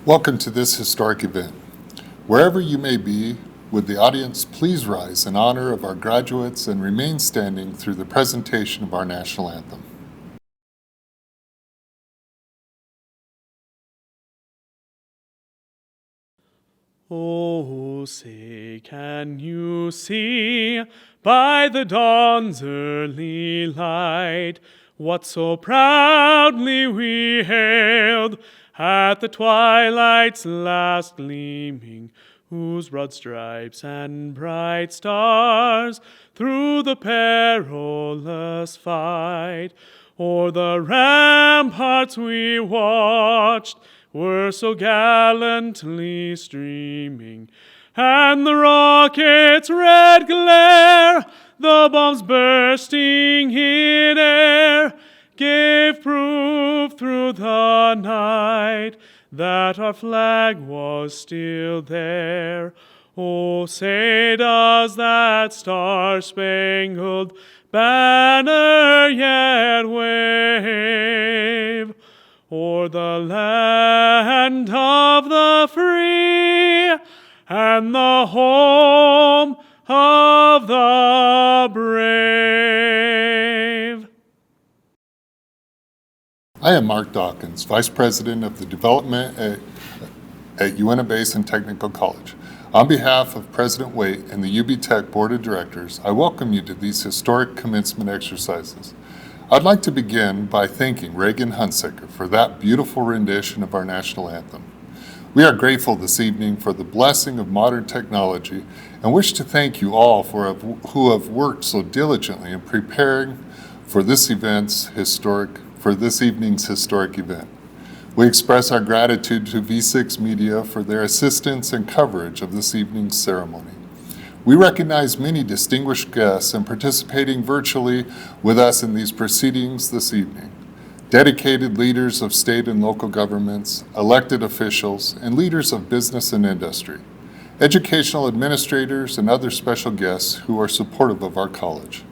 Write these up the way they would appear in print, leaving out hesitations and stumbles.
Welcome to this historic event. Wherever you may be, would the audience please rise in honor of our graduates and remain standing through the presentation of our national anthem. Oh, say, can you see by the dawn's early light what so proudly we hailed at the twilight's last gleaming, whose broad stripes and bright stars through the perilous fight o'er the ramparts we watched were so gallantly streaming, and the rocket's red glare, the bombs bursting in air, gave proof through the night that our flag was still there. Oh, say, does that star-spangled banner yet wave o'er the land of the free and the home of the brave? I am Mark Dawkins, Vice President of the Development at Uintah Basin Technical College. On behalf of President Waite and the UBTech Board of Directors, I welcome you to these historic commencement exercises. I'd like to begin by thanking Reagan Hunsaker for that beautiful rendition of our national anthem. We are grateful this evening for the blessing of modern technology and wish to thank you all who have worked so diligently in preparing for this evening's historic event. We express our gratitude to V6 Media for their assistance and coverage of this evening's ceremony. We recognize many distinguished guests and participating virtually with us in these proceedings this evening. Dedicated leaders of state and local governments, elected officials, and leaders of business and industry, educational administrators, and other special guests who are supportive of our college.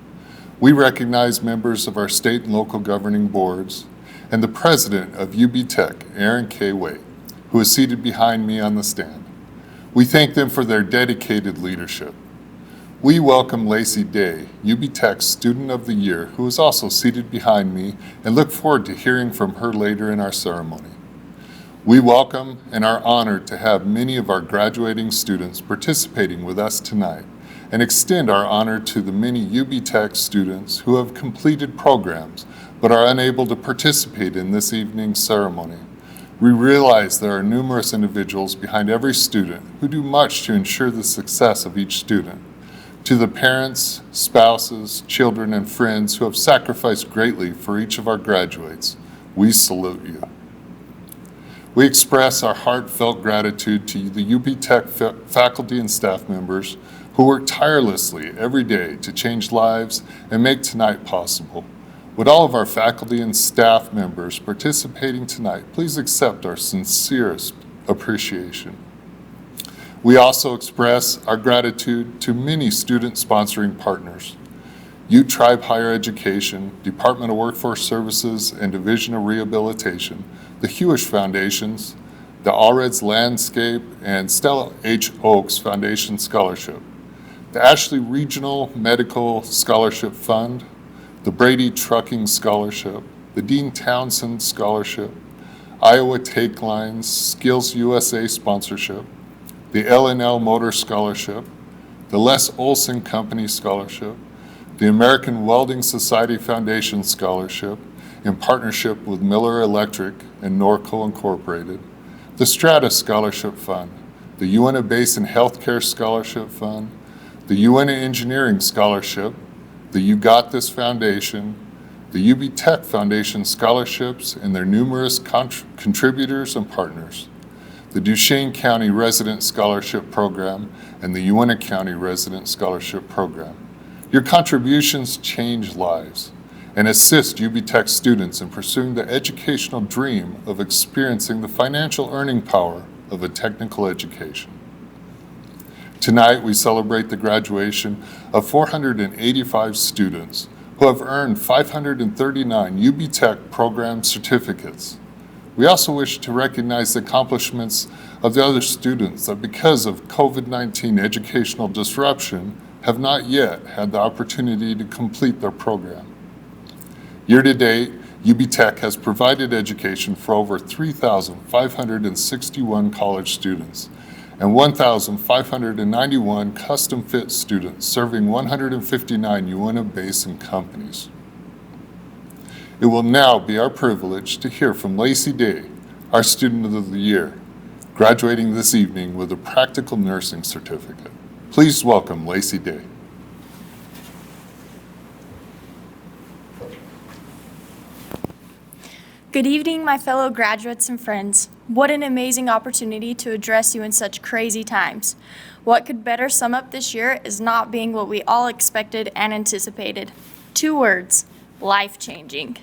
We recognize members of our state and local governing boards and the president of UBTech, Aaron K. Waite, who is seated behind me on the stand. We thank them for their dedicated leadership. We welcome Lacey Day, UBTech Student of the Year, who is also seated behind me, and look forward to hearing from her later in our ceremony. We welcome and are honored to have many of our graduating students participating with us tonight, and extend our honor to the many UBTech students who have completed programs but are unable to participate in this evening's ceremony. We realize there are numerous individuals behind every student who do much to ensure the success of each student. To the parents, spouses, children, and friends who have sacrificed greatly for each of our graduates, we salute you. We express our heartfelt gratitude to the UBTech faculty and staff members who work tirelessly every day to change lives and make tonight possible. Would all of our faculty and staff members participating tonight please accept our sincerest appreciation. We also express our gratitude to many student sponsoring partners: UTribe Higher Education, Department of Workforce Services and Division of Rehabilitation, the Hewish Foundations, the Allred's Landscape and Stella H. Oaks Foundation Scholarship, the Ashley Regional Medical Scholarship Fund, the Brady Trucking Scholarship, the Dean Townsend Scholarship, Iowa Take Lines Skills USA Sponsorship, the L&L Motor Scholarship, the Les Olson Company Scholarship, the American Welding Society Foundation Scholarship in partnership with Miller Electric and Norco Incorporated, the Strata Scholarship Fund, the Uintah Basin Healthcare Scholarship Fund, the Uintah Engineering Scholarship, the You Got This Foundation, the UBTech Foundation Scholarships and their numerous contributors and partners, the Duchesne County Resident Scholarship Program, and the Uintah County Resident Scholarship Program. Your contributions change lives and assist UBTech students in pursuing the educational dream of experiencing the financial earning power of a technical education. Tonight, we celebrate the graduation of 485 students who have earned 539 UBTech program certificates. We also wish to recognize the accomplishments of the other students that because of COVID-19 educational disruption have not yet had the opportunity to complete their program. Year to date, UBTech has provided education for over 3,561 college students and 1,591 custom-fit students serving 159 Uintah Basin companies. It will now be our privilege to hear from Lacey Day, our Student of the Year, graduating this evening with a practical nursing certificate. Please welcome Lacey Day. Good evening, my fellow graduates and friends. What an amazing opportunity to address you in such crazy times. What could better sum up this year as not being what we all expected and anticipated? 2 words, life-changing.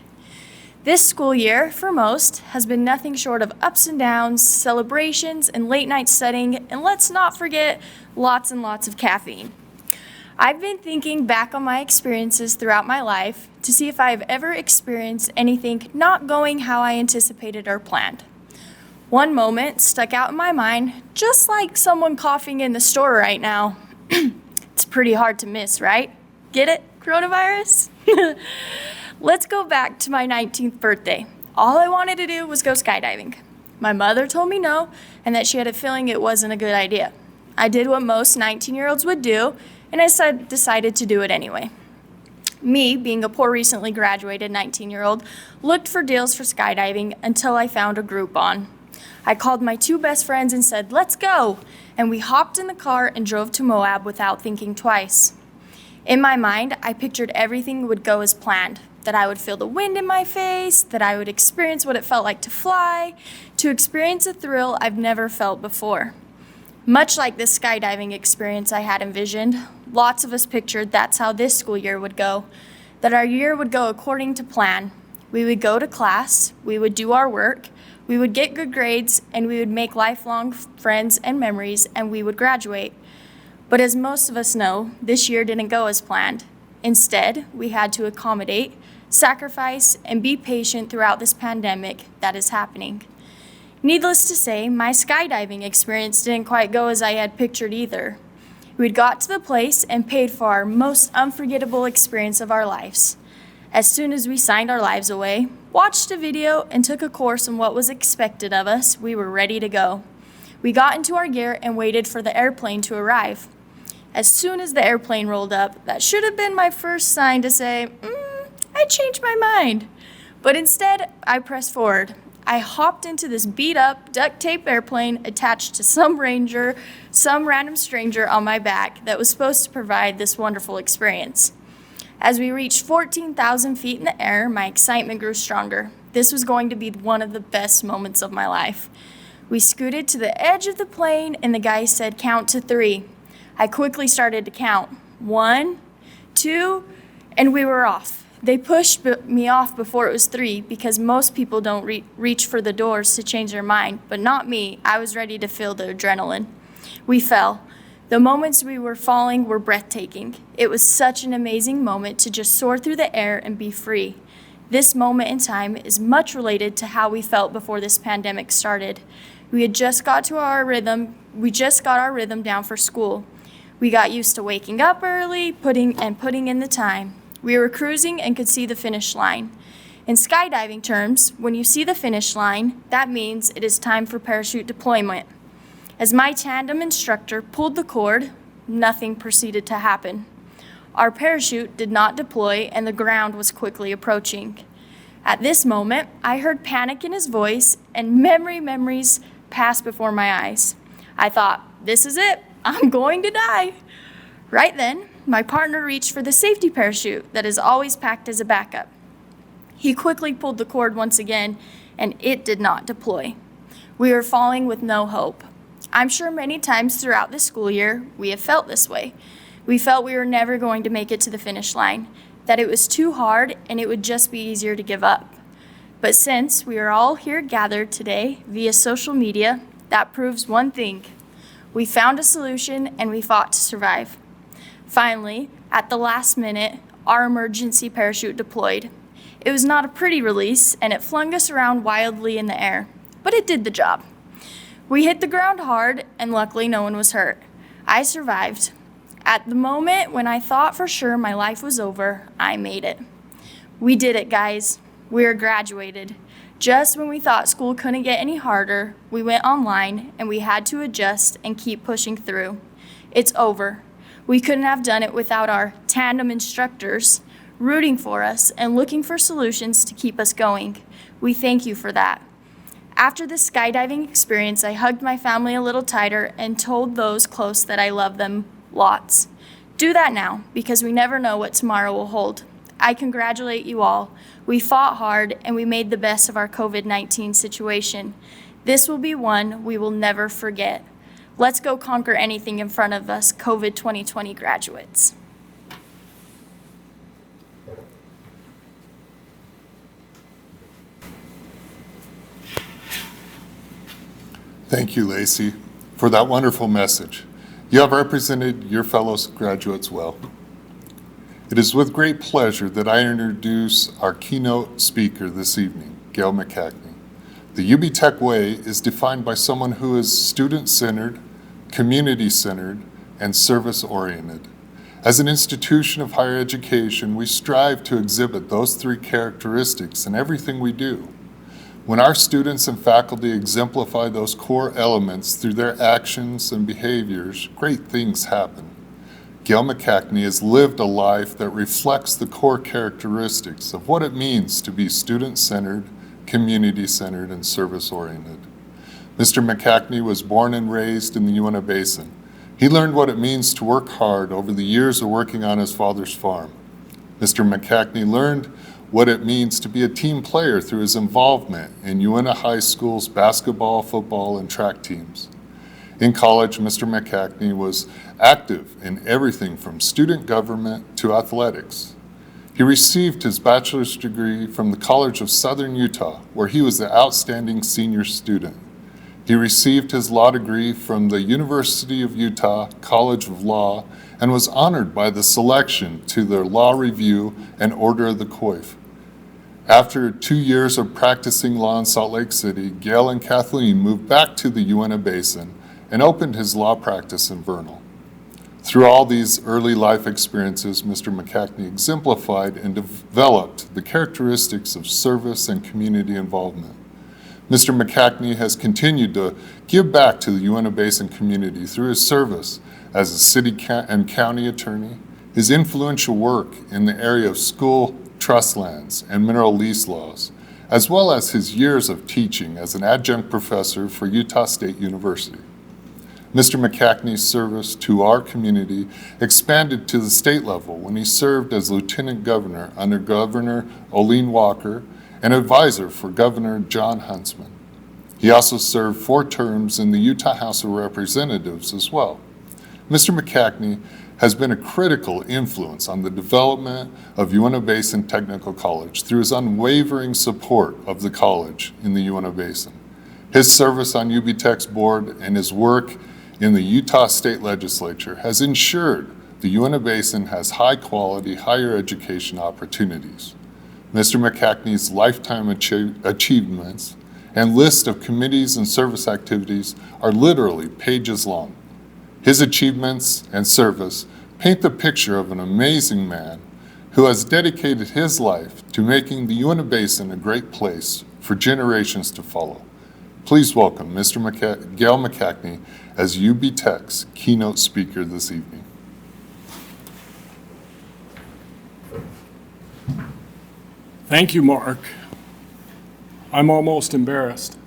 This school year, for most, has been nothing short of ups and downs, celebrations, and late-night studying, and let's not forget lots and lots of caffeine. I've been thinking back on my experiences throughout my life to see if I have ever experienced anything not going how I anticipated or planned. One moment stuck out in my mind, just like someone coughing in the store right now. It's pretty hard to miss, right? Get it, coronavirus? Let's go back to my 19th birthday. All I wanted to do was go skydiving. My mother told me no, and that she had a feeling it wasn't a good idea. I did what most 19-year-olds would do, and I decided to do it anyway. Me, being a poor recently graduated 19-year-old, looked for deals for skydiving until I found a Groupon. I called my 2 best friends and said, "Let's go!" And we hopped in the car and drove to Moab without thinking twice. In my mind, I pictured everything would go as planned, that I would feel the wind in my face, that I would experience what it felt like to fly, to experience a thrill I've never felt before. Much like this skydiving experience I had envisioned, lots of us pictured that's how this school year would go, that our year would go according to plan. We would go to class, we would do our work, we would get good grades, and we would make lifelong friends and memories, and we would graduate. But as most of us know, this year didn't go as planned. Instead, we had to accommodate, sacrifice, and be patient throughout this pandemic that is happening. Needless to say, my skydiving experience didn't quite go as I had pictured either. We'd got to the place and paid for our most unforgettable experience of our lives. As soon as we signed our lives away, watched a video, and took a course on what was expected of us, we were ready to go. We got into our gear and waited for the airplane to arrive. As soon as the airplane rolled up, that should have been my first sign to say, I changed my mind. But instead, I pressed forward. I hopped into this beat-up, duct-tape airplane attached to some random stranger on my back that was supposed to provide this wonderful experience. As we reached 14,000 feet in the air, my excitement grew stronger. This was going to be one of the best moments of my life. We scooted to the edge of the plane, and the guy said, "Count to 3. I quickly started to count. 1, 2, and we were off. They pushed me off before it was 3 because most people don't reach for the doors to change their mind, but not me. I was ready to feel the adrenaline. We fell. The moments we were falling were breathtaking. It was such an amazing moment to just soar through the air and be free. This moment in time is much related to how we felt before this pandemic started. We just got our rhythm down for school. We got used to waking up early, putting in the time. We were cruising and could see the finish line. In skydiving terms, when you see the finish line, that means it is time for parachute deployment. As my tandem instructor pulled the cord, nothing proceeded to happen. Our parachute did not deploy and the ground was quickly approaching. At this moment, I heard panic in his voice and memories passed before my eyes. I thought, this is it, I'm going to die. Right then, my partner reached for the safety parachute that is always packed as a backup. He quickly pulled the cord once again, and it did not deploy. We were falling with no hope. I'm sure many times throughout the school year, we have felt this way. We felt we were never going to make it to the finish line, that it was too hard and it would just be easier to give up. But since we are all here gathered today via social media, that proves one thing. We found a solution and we fought to survive. Finally, at the last minute, our emergency parachute deployed. It was not a pretty release, and it flung us around wildly in the air, but it did the job. We hit the ground hard, and luckily no one was hurt. I survived. At the moment when I thought for sure my life was over, I made it. We did it, guys. We're graduated. Just when we thought school couldn't get any harder, we went online and we had to adjust and keep pushing through. It's over. We couldn't have done it without our tandem instructors rooting for us and looking for solutions to keep us going. We thank you for that. After this skydiving experience, I hugged my family a little tighter and told those close that I love them lots. Do that now, because we never know what tomorrow will hold. I congratulate you all. We fought hard and we made the best of our COVID-19 situation. This will be one we will never forget. Let's go conquer anything in front of us, COVID 2020 graduates. Thank you, Lacey, for that wonderful message. You have represented your fellow graduates well. It is with great pleasure that I introduce our keynote speaker this evening, Gail McCackney. The UBTech way is defined by someone who is student-centered, community-centered, and service-oriented. As an institution of higher education, we strive to exhibit those three characteristics in everything we do. When our students and faculty exemplify those core elements through their actions and behaviors, great things happen. Gail McCackney has lived a life that reflects the core characteristics of what it means to be student-centered, community-centered, and service-oriented. Mr. McCackney was born and raised in the Uintah Basin. He learned what it means to work hard over the years of working on his father's farm. Mr. McCackney learned what it means to be a team player through his involvement in Uintah High School's basketball, football, and track teams. In college, Mr. McCackney was active in everything from student government to athletics. He received his bachelor's degree from the College of Southern Utah, where he was the outstanding senior student. He received his law degree from the University of Utah College of Law and was honored by the selection to the Law Review and Order of the Coif. After 2 years of practicing law in Salt Lake City, Gail and Kathleen moved back to the Uintah Basin and opened his law practice in Vernal. Through all these early life experiences, Mr. McCackney exemplified and developed the characteristics of service and community involvement. Mr. McCackney has continued to give back to the Uintah Basin community through his service as a city and county attorney, his influential work in the area of school trust lands and mineral lease laws, as well as his years of teaching as an adjunct professor for Utah State University. Mr. McCackney's service to our community expanded to the state level when he served as Lieutenant Governor under Governor Olene Walker and advisor for Governor John Huntsman. He also served 4 terms in the Utah House of Representatives as well. Mr. McCackney has been a critical influence on the development of Uintah Basin Technical College through his unwavering support of the college in the Uintah Basin. His service on UBTech's board and his work in the Utah State Legislature has ensured the Uintah Basin has high-quality higher education opportunities. Mr. McCackney's lifetime achievements and list of committees and service activities are literally pages long. His achievements and service paint the picture of an amazing man who has dedicated his life to making the Uintah Basin a great place for generations to follow. Please welcome Mr. Gail McCackney as UBTech's keynote speaker this evening. Thank you, Mark. I'm almost embarrassed.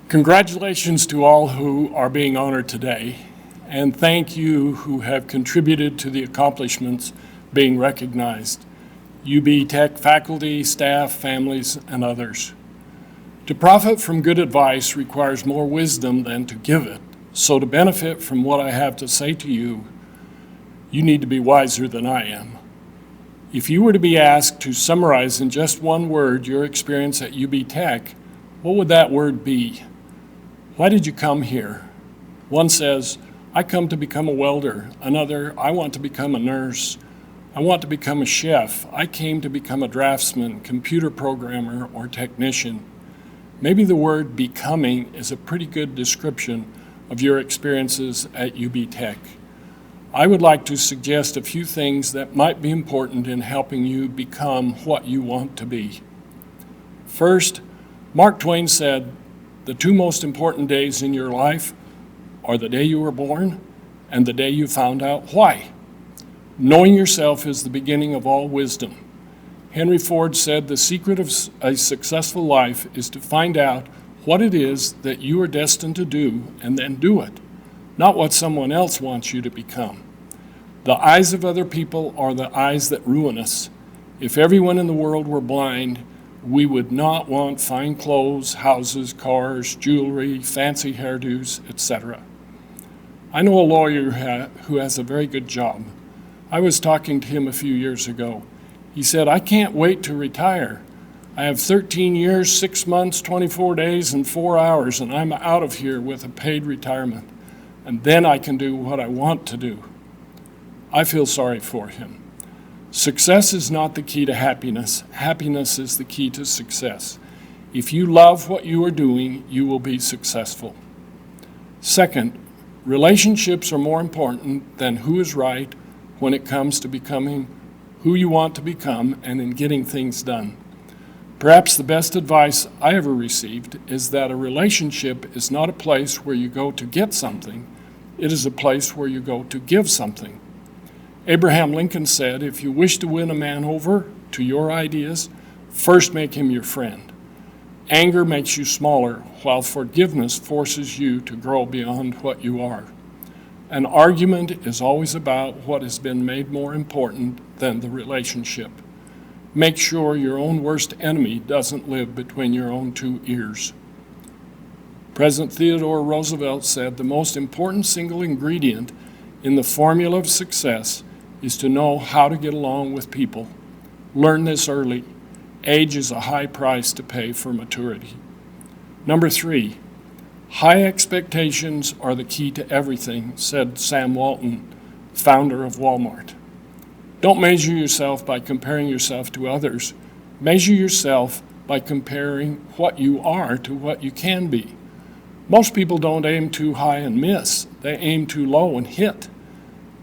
Congratulations to all who are being honored today, and thank you who have contributed to the accomplishments being recognized, UBTech faculty, staff, families, and others. To profit from good advice requires more wisdom than to give it, so to benefit from what I have to say to you, you need to be wiser than I am. If you were to be asked to summarize in just one word your experience at UBTech, what would that word be? Why did you come here? One says, I come to become a welder. Another, I want to become a nurse. I want to become a chef. I came to become a draftsman, computer programmer, or technician. Maybe the word becoming is a pretty good description of your experiences at UBTech. I would like to suggest a few things that might be important in helping you become what you want to be. First, Mark Twain said, "The two most important days in your life are the day you were born and the day you found out why." Knowing yourself is the beginning of all wisdom. Henry Ford said, "The secret of a successful life is to find out what it is that you are destined to do and then do it, not what someone else wants you to become." The eyes of other people are the eyes that ruin us. If everyone in the world were blind, we would not want fine clothes, houses, cars, jewelry, fancy hairdos, etc. I know a lawyer who has a very good job. I was talking to him a few years ago. He said, "I can't wait to retire. I have 13 years, 6 months, 24 days, and 4 hours, and I'm out of here with a paid retirement. And then I can do what I want to do." I feel sorry for him. Success is not the key to happiness. Happiness is the key to success. If you love what you are doing, you will be successful. Second, relationships are more important than who is right when it comes to becoming who you want to become and in getting things done. Perhaps the best advice I ever received is that a relationship is not a place where you go to get something, it is a place where you go to give something. Abraham Lincoln said, "If you wish to win a man over to your ideas, first make him your friend." Anger makes you smaller, while forgiveness forces you to grow beyond what you are. An argument is always about what has been made more important than the relationship. Make sure your own worst enemy doesn't live between your own two ears. President Theodore Roosevelt said, "The most important single ingredient in the formula of success is to know how to get along with people. Learn this early. Age is a high price to pay for maturity." Number 3, high expectations are the key to everything, said Sam Walton, founder of Walmart. Don't measure yourself by comparing yourself to others. Measure yourself by comparing what you are to what you can be. Most people don't aim too high and miss. They aim too low and hit.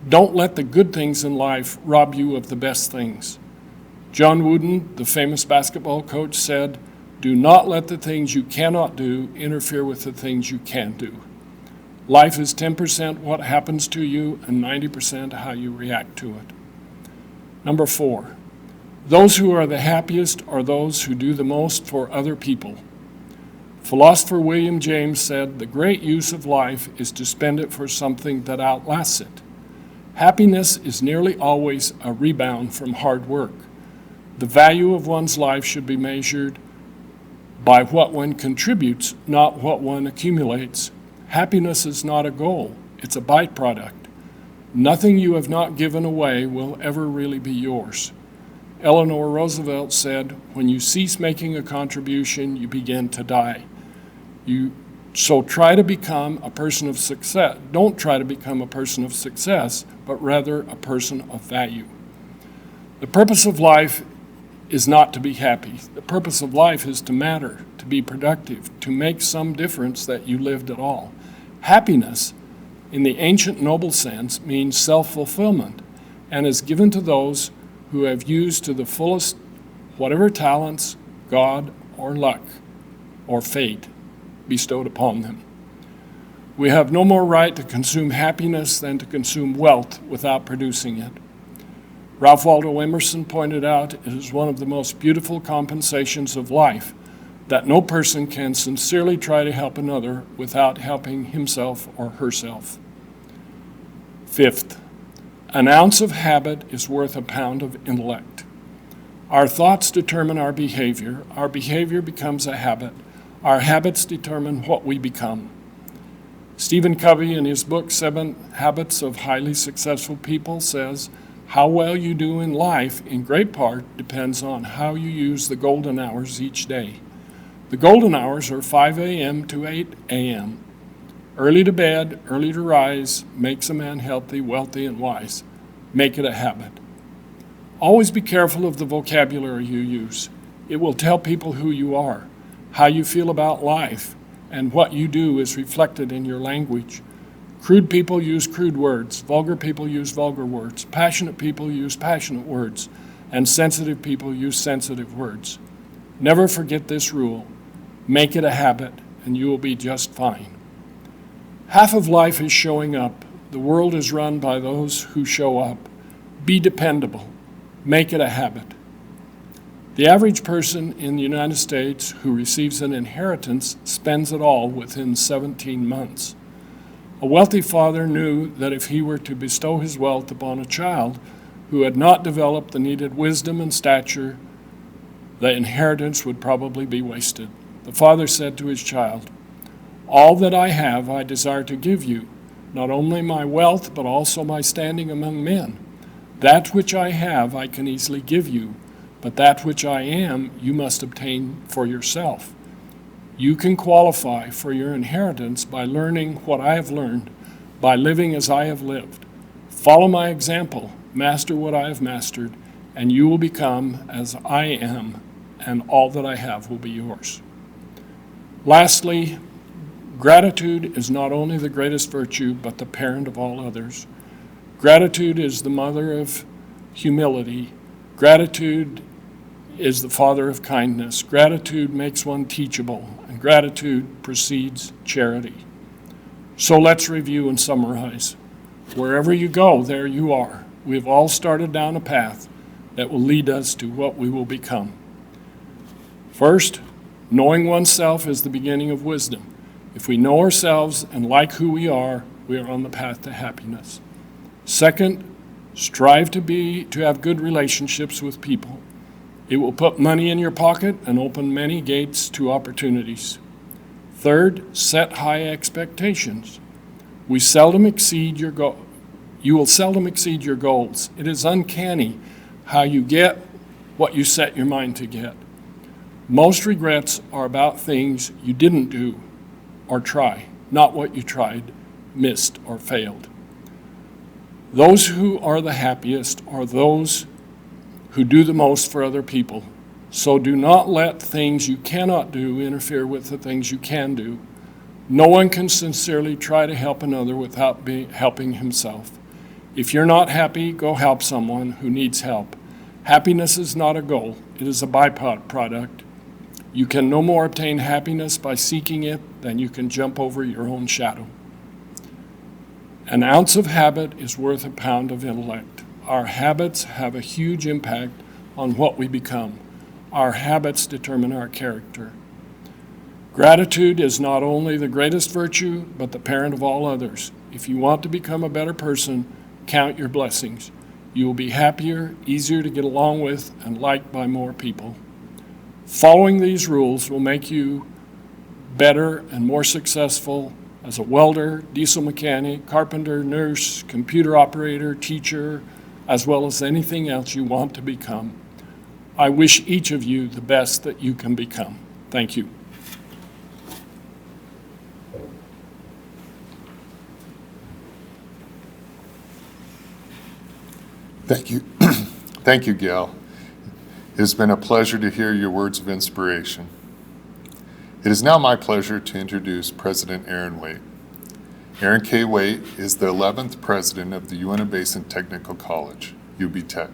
Don't let the good things in life rob you of the best things. John Wooden, the famous basketball coach, said, "Do not let the things you cannot do interfere with the things you can do." Life is 10% what happens to you and 90% how you react to it. Number 4, those who are the happiest are those who do the most for other people. Philosopher William James said, "The great use of life is to spend it for something that outlasts it." Happiness is nearly always a rebound from hard work. The value of one's life should be measured by what one contributes, not what one accumulates. Happiness is not a goal, it's a byproduct. Nothing you have not given away will ever really be yours. Eleanor Roosevelt said, "When you cease making a contribution, you begin to die." So try to become a person of success. Don't try to become a person of success, but rather a person of value. The purpose of life is not to be happy. The purpose of life is to matter, to be productive, to make some difference that you lived at all. Happiness, in the ancient noble sense, means self-fulfillment and is given to those who have used to the fullest whatever talents, God, or luck, or fate bestowed upon them. We have no more right to consume happiness than to consume wealth without producing it. Ralph Waldo Emerson pointed out it is one of the most beautiful compensations of life that no person can sincerely try to help another without helping himself or herself. 5th, an ounce of habit is worth a pound of intellect. Our thoughts determine our behavior. Our behavior becomes a habit. Our habits determine what we become. Stephen Covey, in his book, 7 Habits of Highly Successful People, says, "How well you do in life, in great part, depends on how you use the golden hours each day." The golden hours are 5 a.m. to 8 a.m. Early to bed, early to rise, makes a man healthy, wealthy, and wise. Make it a habit. Always be careful of the vocabulary you use. It will tell people who you are, how you feel about life, and what you do is reflected in your language. Crude people use crude words, vulgar people use vulgar words, passionate people use passionate words, and sensitive people use sensitive words. Never forget this rule. Make it a habit, and you will be just fine. Half of life is showing up. The world is run by those who show up. Be dependable. Make it a habit. The average person in the United States who receives an inheritance spends it all within 17 months. A wealthy father knew that if he were to bestow his wealth upon a child who had not developed the needed wisdom and stature, the inheritance would probably be wasted. The father said to his child, "All that I have I desire to give you, not only my wealth, but also my standing among men. That which I have I can easily give you, but that which I am you must obtain for yourself. You can qualify for your inheritance by learning what I have learned, by living as I have lived. Follow my example, master what I have mastered, and you will become as I am, and all that I have will be yours." Lastly, gratitude is not only the greatest virtue, but the parent of all others. Gratitude is the mother of humility. Gratitude is the father of kindness. Gratitude makes one teachable, and gratitude precedes charity. So let's review and summarize. Wherever you go, there you are. We have all started down a path that will lead us to what we will become. First, knowing oneself is the beginning of wisdom. If we know ourselves and like who we are on the path to happiness. Second, strive to have good relationships with people. It will put money in your pocket and open many gates to opportunities. Third, set high expectations. You will seldom exceed your goals. It is uncanny how you get what you set your mind to get. Most regrets are about things you didn't do or try, not what you tried, missed, or failed. Those who are the happiest are those who do the most for other people. So do not let things you cannot do interfere with the things you can do. No one can sincerely try to help another without helping himself. If you're not happy, go help someone who needs help. Happiness is not a goal, it is a byproduct. You can no more obtain happiness by seeking it than you can jump over your own shadow. An ounce of habit is worth a pound of intellect. Our habits have a huge impact on what we become. Our habits determine our character. Gratitude is not only the greatest virtue, but the parent of all others. If you want to become a better person, count your blessings. You will be happier, easier to get along with, and liked by more people. Following these rules will make you better and more successful as a welder, diesel mechanic, carpenter, nurse, computer operator, teacher, as well as anything else you want to become. I wish each of you the best that you can become. Thank you. Thank you. Thank you, Gail. It has been a pleasure to hear your words of inspiration. It is now my pleasure to introduce President Aaron Waite. Aaron K. Waite is the 11th president of the Uintah Basin Technical College, UBTech.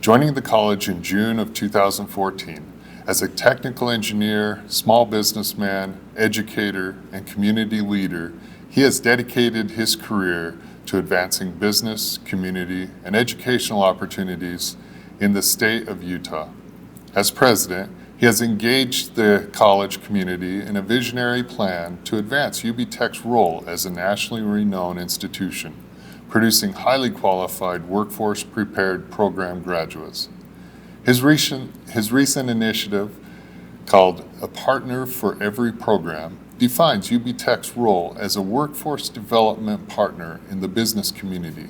Joining the college in June of 2014 as a technical engineer, small businessman, educator, and community leader, he has dedicated his career to advancing business, community, and educational opportunities in the state of Utah. As president, he has engaged the college community in a visionary plan to advance UBTech's role as a nationally renowned institution, producing highly qualified workforce-prepared program graduates. His recent initiative, called A Partner for Every Program, defines UBTech's role as a workforce development partner in the business community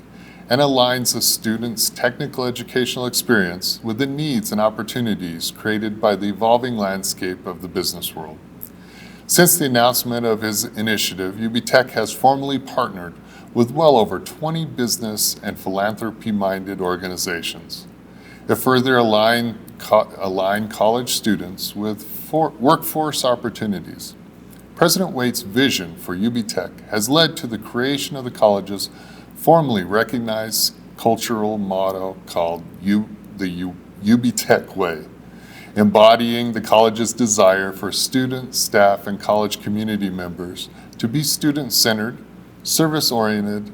and aligns a student's technical educational experience with the needs and opportunities created by the evolving landscape of the business world. Since the announcement of his initiative, UBTech has formally partnered with well over 20 business and philanthropy-minded organizations. It further align college students with workforce opportunities. President Waite's vision for UBTech has led to the creation of the college's formally recognized cultural motto called the UBTech Way, embodying the college's desire for students, staff, and college community members to be student-centered, service-oriented,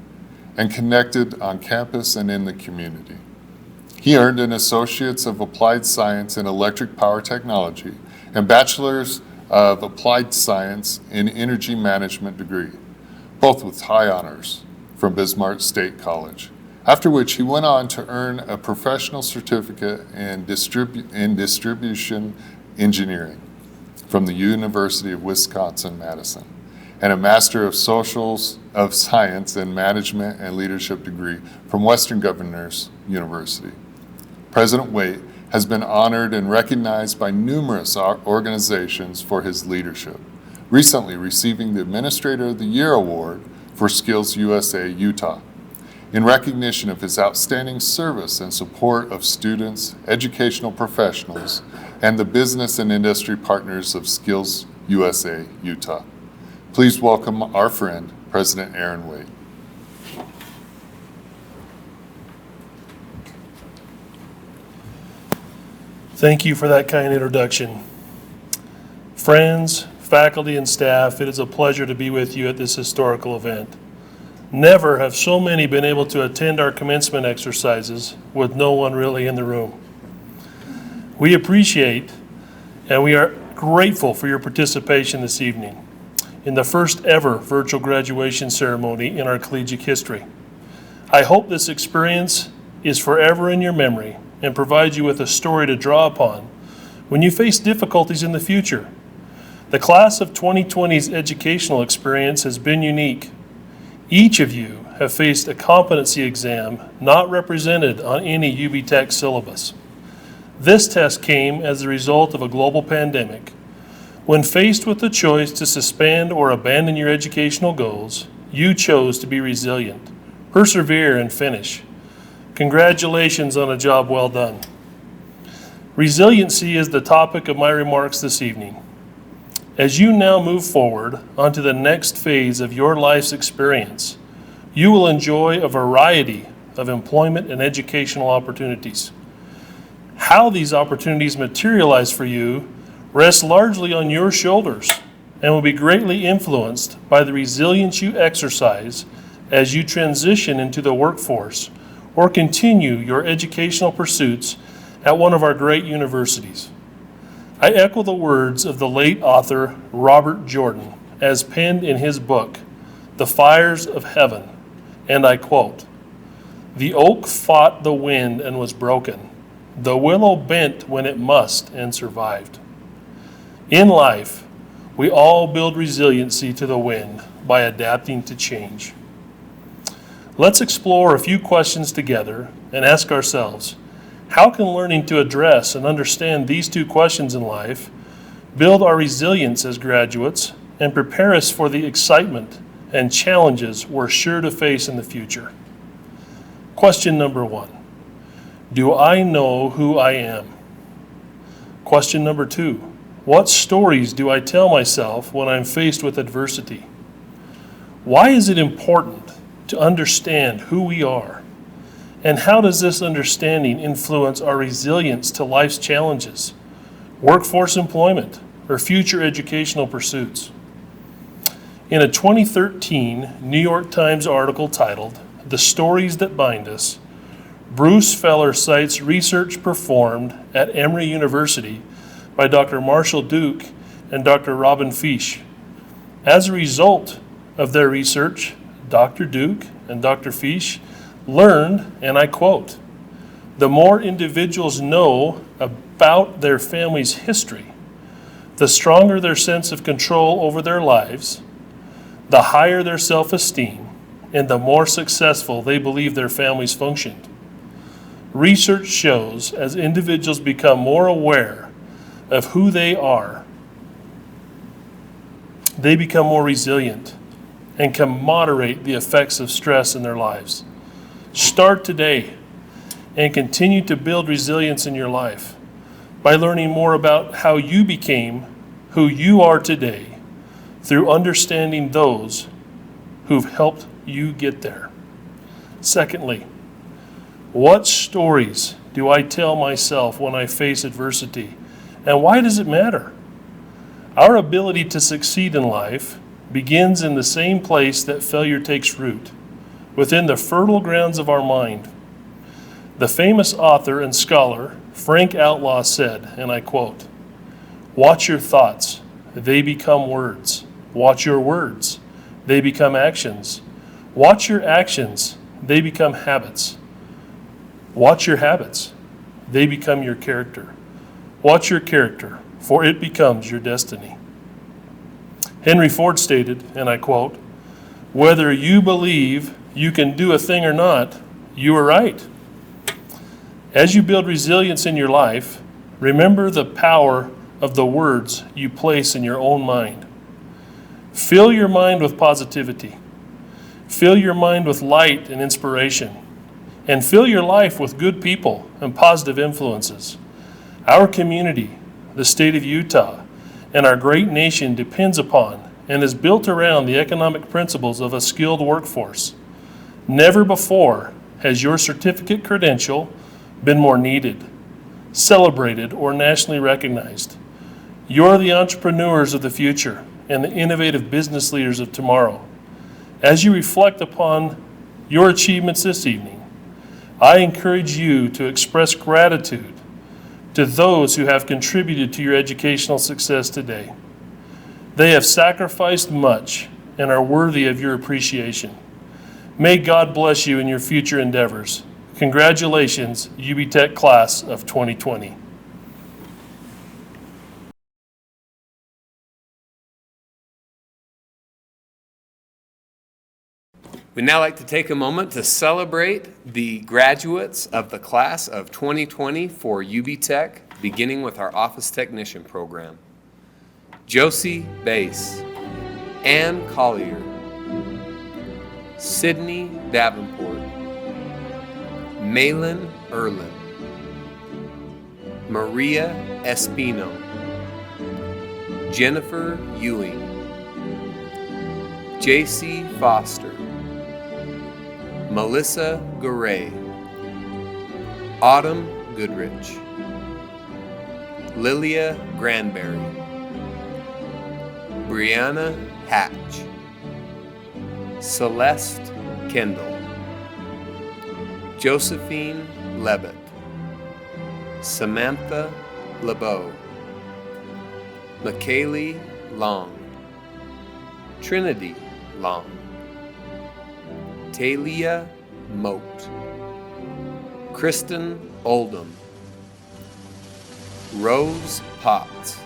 and connected on campus and in the community. He earned an Associate's of Applied Science in Electric Power Technology and Bachelor's of Applied Science in Energy Management degree, both with high honors from Bismarck State College, after which he went on to earn a professional certificate in distribution engineering from the University of Wisconsin-Madison, and a Master of Socials of Science in Management and Leadership degree from Western Governors University. President Waite has been honored and recognized by numerous organizations for his leadership, recently receiving the Administrator of the Year Award for Skills USA Utah, in recognition of his outstanding service and support of students, educational professionals, and the business and industry partners of Skills USA Utah. Please welcome our friend, President Aaron Waite. Thank you for that kind introduction. Friends, faculty, and staff, it is a pleasure to be with you at this historical event. Never have so many been able to attend our commencement exercises with no one really in the room. We appreciate and we are grateful for your participation this evening in the first ever virtual graduation ceremony in our collegiate history. I hope this experience is forever in your memory and provides you with a story to draw upon when you face difficulties in the future. The class of 2020's educational experience has been unique. Each of you have faced a competency exam not represented on any UBTech syllabus. This test came as a result of a global pandemic. When faced with the choice to suspend or abandon your educational goals, you chose to be resilient, persevere, and finish. Congratulations on a job well done. Resiliency is the topic of my remarks this evening. As you now move forward onto the next phase of your life's experience, you will enjoy a variety of employment and educational opportunities. How these opportunities materialize for you rests largely on your shoulders and will be greatly influenced by the resilience you exercise as you transition into the workforce or continue your educational pursuits at one of our great universities. I echo the words of the late author Robert Jordan as penned in his book, The Fires of Heaven, and I quote, "The oak fought the wind and was broken. The willow bent when it must and survived." In life, we all build resiliency to the wind by adapting to change. Let's explore a few questions together and ask ourselves, how can learning to address and understand these two questions in life build our resilience as graduates and prepare us for the excitement and challenges we're sure to face in the future? Question number one, do I know who I am? Question number two, what stories do I tell myself when I'm faced with adversity? Why is it important to understand who we are? And how does this understanding influence our resilience to life's challenges, workforce employment, or future educational pursuits? In a 2013 New York Times article titled, "The Stories That Bind Us," Bruce Feller cites research performed at Emory University by Dr. Marshall Duke and Dr. Robin Fish. As a result of their research, Dr. Duke and Dr. Fish learned, and I quote, "The more individuals know about their family's history, the stronger their sense of control over their lives, the higher their self-esteem, and the more successful they believe their families functioned. Research shows as individuals become more aware of who they are, they become more resilient and can moderate the effects of stress in their lives. Start today and continue to build resilience in your life by learning more about how you became who you are today through understanding those who've helped you get there. Secondly, what stories do I tell myself when I face adversity, and why does it matter? Our ability to succeed in life begins in the same place that failure takes root, within the fertile grounds of our mind. The famous author and scholar Frank Outlaw said, and I quote, "Watch your thoughts, they become words. Watch your words, they become actions. Watch your actions, they become habits. Watch your habits, they become your character. Watch your character, for it becomes your destiny." Henry Ford stated, and I quote, "Whether you believe you can do a thing or not, you are right." As you build resilience in your life, remember the power of the words you place in your own mind. Fill your mind with positivity. Fill your mind with light and inspiration. And fill your life with good people and positive influences. Our community, the state of Utah, and our great nation depends upon and is built around the economic principles of a skilled workforce. Never before has your certificate credential been more needed, celebrated, or nationally recognized. You're the entrepreneurs of the future and the innovative business leaders of tomorrow. As you reflect upon your achievements this evening, I encourage you to express gratitude to those who have contributed to your educational success today. They have sacrificed much and are worthy of your appreciation. May God bless you in your future endeavors. Congratulations, UBTech Class of 2020. We'd now like to take a moment to celebrate the graduates of the class of 2020 for UBTech, beginning with our office technician program. Josie Bass, Ann Collier, Sydney Davenport, Malin Erlin, Maria Espino, Jennifer Ewing, J.C. Foster, Melissa Garay, Autumn Goodrich, Lilia Granberry, Brianna Hatch, Celeste Kendall, Josephine Levitt, Samantha LeBeau, McKaylee Long, Trinity Long, Talia Moat, Kristen Oldham, Rose Potts,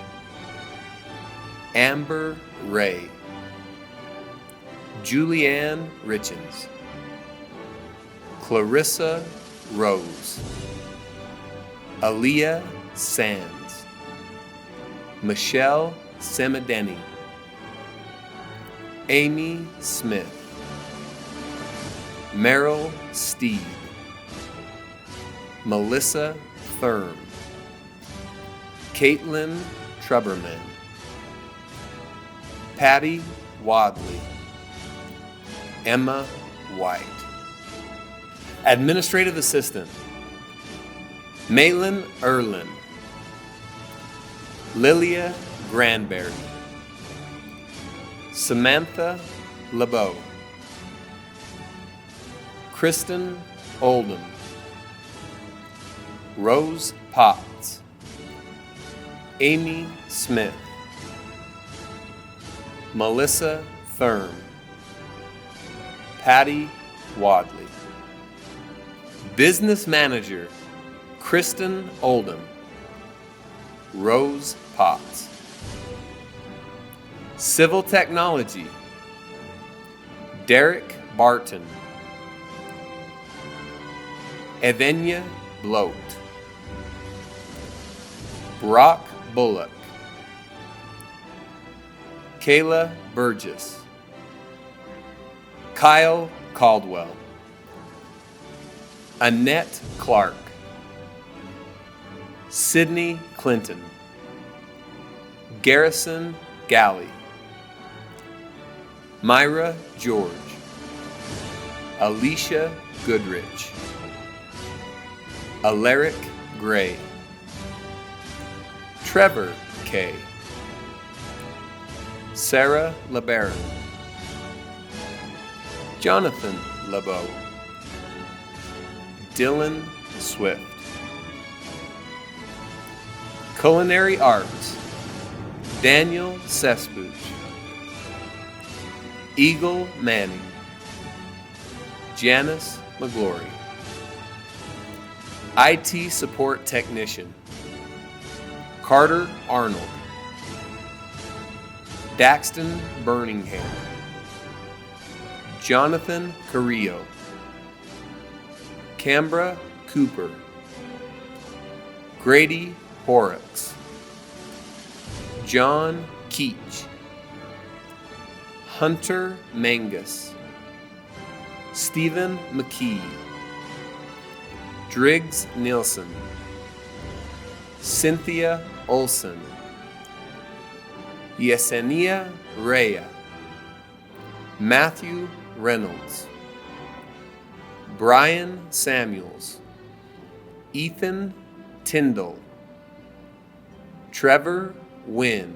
Amber Ray, Julianne Richens, Clarissa Rose, Aaliyah Sands, Michelle Semideni, Amy Smith, Meryl Steed, Melissa Thurm, Caitlin Trubberman, Patty Wadley, Emma White. Administrative Assistant, Malin Erlin, Lilia Granberry, Samantha LeBeau, Kristen Oldham, Rose Potts, Amy Smith, Melissa Thurm, Patty Wadley. Business Manager, Kristen Oldham, Rose Potts. Civil Technology, Derek Barton, Evenia Bloat, Brock Bullock, Kayla Burgess, Kyle Caldwell, Annette Clark, Sydney Clinton, Garrison Galley, Myra George, Alicia Goodrich, Alaric Gray, Trevor K, Sarah LeBaron, Jonathan LeBeau, Dylan Swift. Culinary Arts, Daniel Sesbuch, Eagle Manning, Janice McGlory. IT Support Technician, Carter Arnold, Daxton Birmingham, Jonathan Carrillo, Canberra Cooper, Grady Horrocks, John Keach, Hunter Mangus, Stephen McKee, Driggs Nielsen, Cynthia Olson, Yesenia Rea, Matthew Reynolds, Brian Samuels, Ethan Tyndall, Trevor Wynn,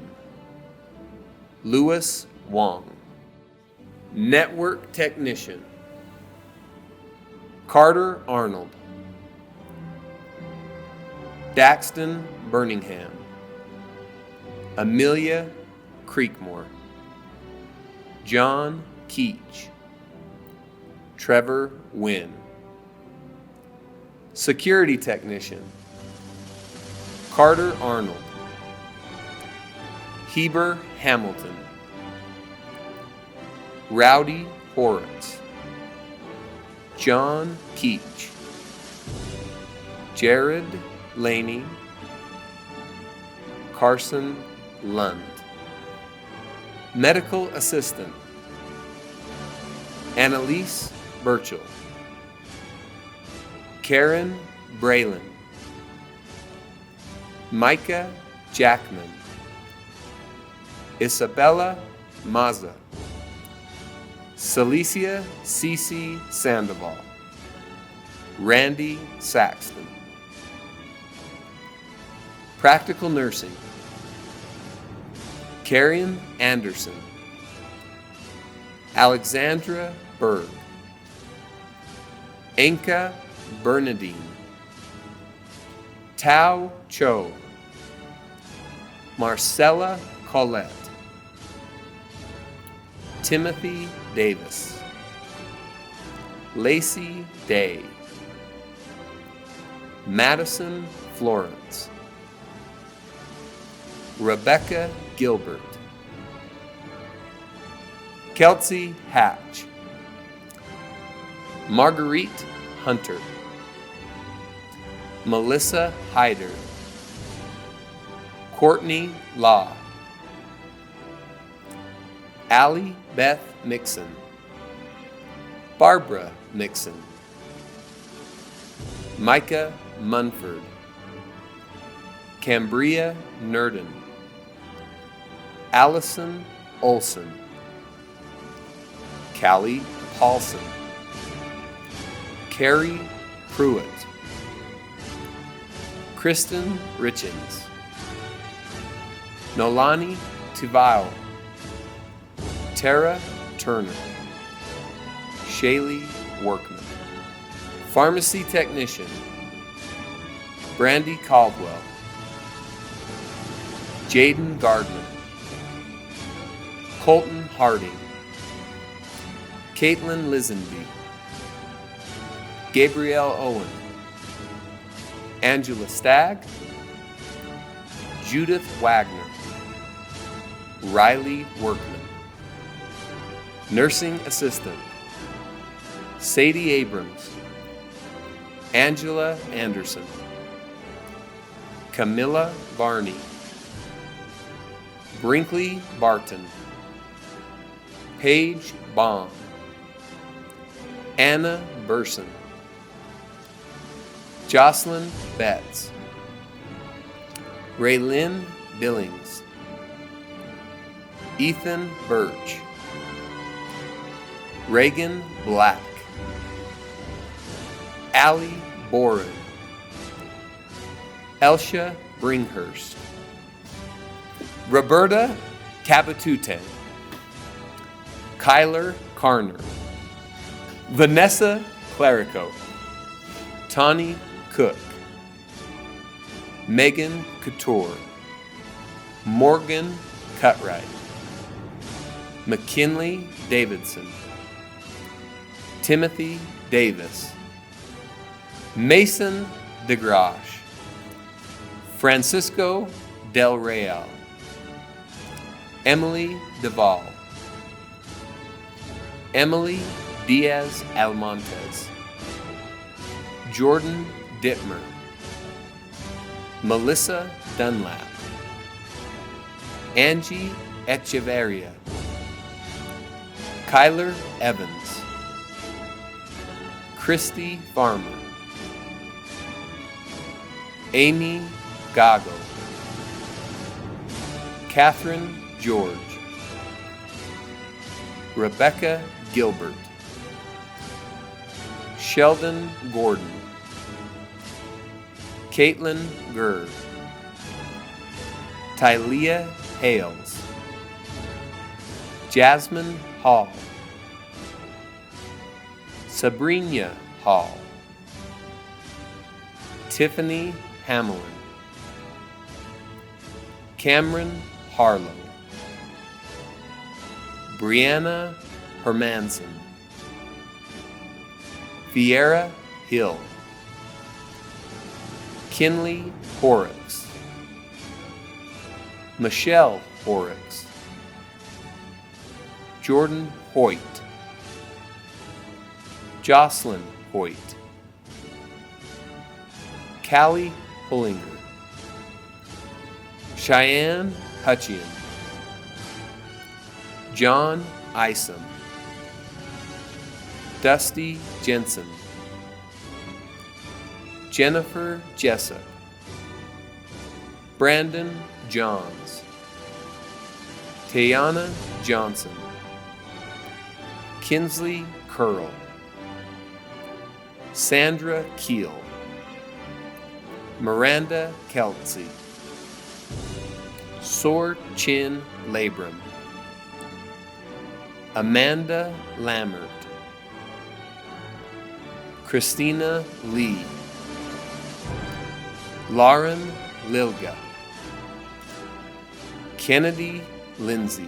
Louis Wong. Network Technician, Carter Arnold, Daxton Birmingham, Amelia Creekmore, John Keach, Trevor Wynn. Security Technician, Carter Arnold, Heber Hamilton, Rowdy Horrocks, John Keach, Jared Laney, Carson Lund. Medical Assistant, Annalise Burchell, Karen Braylon, Micah Jackman, Isabella Maza, Celicia Cece Sandoval, Randy Saxton. Practical Nursing, Carrion Anderson, Alexandra Berg, Enka Bernadine, Tao Cho, Marcella Collette, Timothy Davis, Lacey Day, Madison Florence, Rebecca Gilbert, Kelsey Hatch, Marguerite Hunter, Melissa Hyder, Courtney Law, Allie Beth Mixon, Barbara Mixon, Micah Munford, Cambria Nurdin, Allison Olson, Callie Paulson, Carrie Pruitt, Kristen Richens, Nolani Tivile, Tara Turner, Shaylee Workman. Pharmacy Technician, Brandy Caldwell, Jaden Gardner, Colton Harding, Caitlin Lisenby, Gabrielle Owen, Angela Stagg, Judith Wagner, Riley Workman. Nursing Assistant, Sadie Abrams, Angela Anderson, Camilla Varney, Brinkley Barton, Paige Baum, Anna Burson, Jocelyn Betts, Raylyn Billings, Ethan Birch, Reagan Black, Allie Boren, Elsha Bringhurst, Roberta Cabatute, Kyler Carner, Vanessa Clarico, Tawny Cook, Megan Couture, Morgan Cutright, McKinley Davidson, Timothy Davis, Mason DeGrache, Francisco Del Real, Emily Duvall, Emily Diaz Almontes, Jordan Dittmer, Melissa Dunlap, Angie Echeverria, Kyler Evans, Christy Farmer, Amy Gago, Catherine George, Rebecca Gilbert, Sheldon Gordon, Caitlin Gurr, Tylea Hales, Jasmine Hall, Sabrina Hall, Tiffany Hamelin, Cameron Harlow, Brianna Hermanson, Fiera Hill, Kinley Horrocks, Michelle Horrocks, Jordan Hoyt, Jocelyn Hoyt, Callie Pullinger, Cheyenne Hutchian, John Isom, Dusty Jensen, Jennifer Jessup, Brandon Johns, Tayana Johnson, Kinsley Curl, Sandra Keel, Miranda Kelsey, Sor Chin Labrum, Amanda Lammert, Christina Lee, Lauren Lilga, Kennedy Lindsay,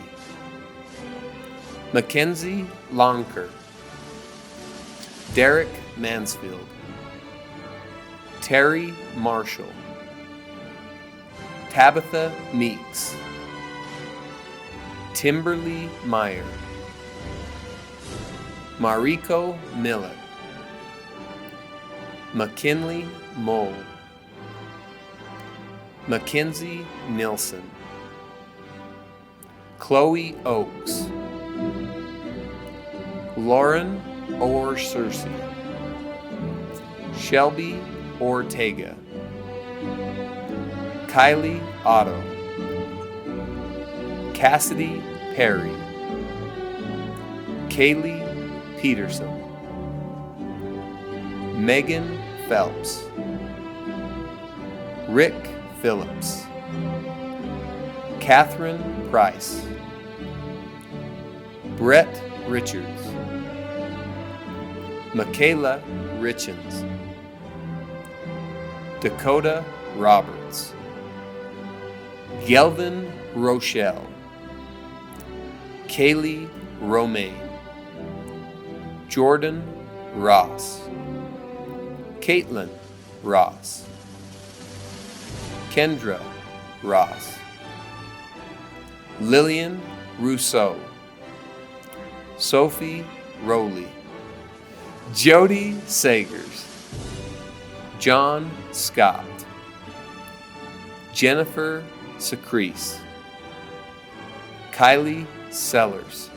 Mackenzie Lonker, Derek Mansfield, Terry Marshall, Tabitha Meeks, Timberly Meyer, Mariko Miller, McKinley Mole, Mackenzie Nilsson, Chloe Oakes, Lauren Orr-Cersei, Shelby Ortega, Kylie Otto, Cassidy Perry, Kaylee Peterson, Megan Phelps, Rick Phillips, Catherine Price, Brett Richards, Michaela Richens, Dakota Roberts, Gelvin Rochelle, Kaylee Romaine, Jordan Ross, Caitlin Ross, Kendra Ross, Lillian Rousseau, Sophie Rowley, Jody Sagers, John Scott, Jennifer Secrese, Kylie Sellers,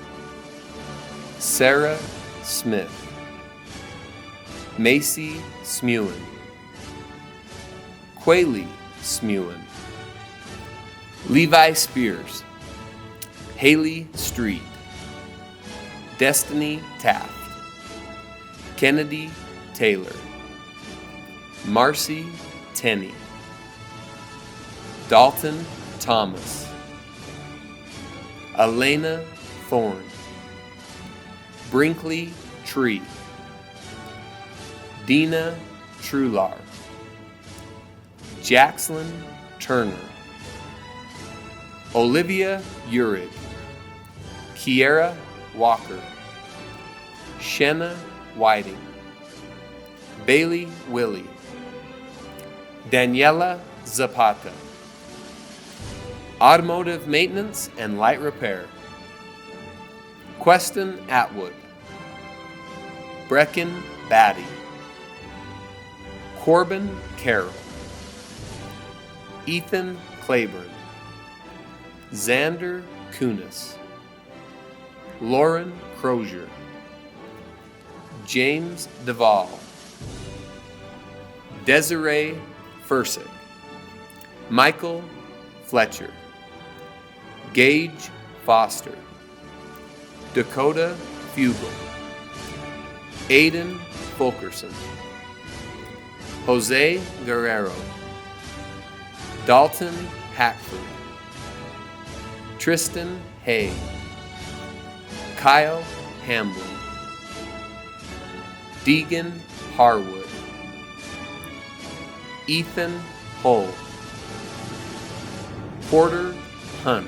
Sarah Smith, Macy Smulin, Quayle Smewen, Levi Spears, Haley Street, Destiny Taft, Kennedy Taylor, Marcy Tenney, Dalton Thomas, Elena Thorne, Brinkley Tree, Dina Trular, Jackson Turner, Olivia Urig, Kiera Walker, Shenna Whiting, Bailey Willie, Daniela Zapata, Automotive Maintenance and Light Repair, Queston Atwood, Brecken Batty, Corbin Carroll, Ethan Claiborne, Xander Kunis, Lauren Crozier, James Duvall, Desiree Fursick, Michael Fletcher, Gage Foster, Dakota Fugel, Aiden Fulkerson, Jose Guerrero, Dalton Hackford, Tristan Hay, Kyle Hamblin, Deegan Harwood, Ethan Hull, Porter Hunt,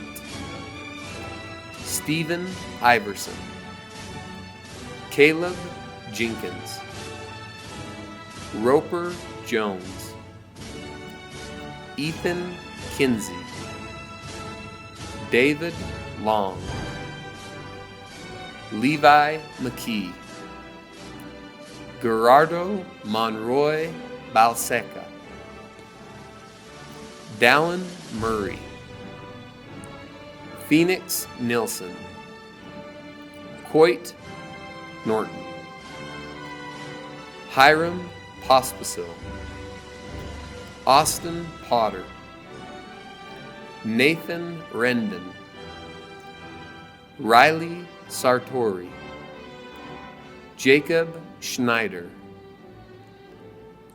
Stephen Iverson, Caleb Jenkins, Roper Jones, Ethan Kinsey, David Long, Levi McKee, Gerardo Monroy Balseca, Dallin Murray, Phoenix Nilsson, Coit Norton, Hiram Pospisil, Austin Potter, Nathan Rendon, Riley Sartori, Jacob Schneider,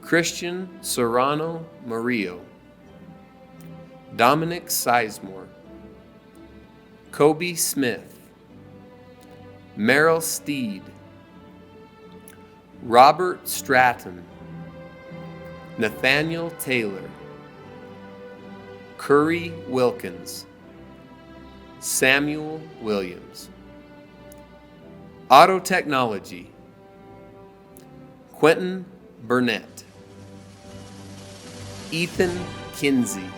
Christian Serrano Murillo, Dominic Sizemore, Kobe Smith, Merrill Steed, Robert Stratton, Nathaniel Taylor, Curry Wilkins, Samuel Williams. Auto Technology, Quentin Burnett, Ethan Kinsey,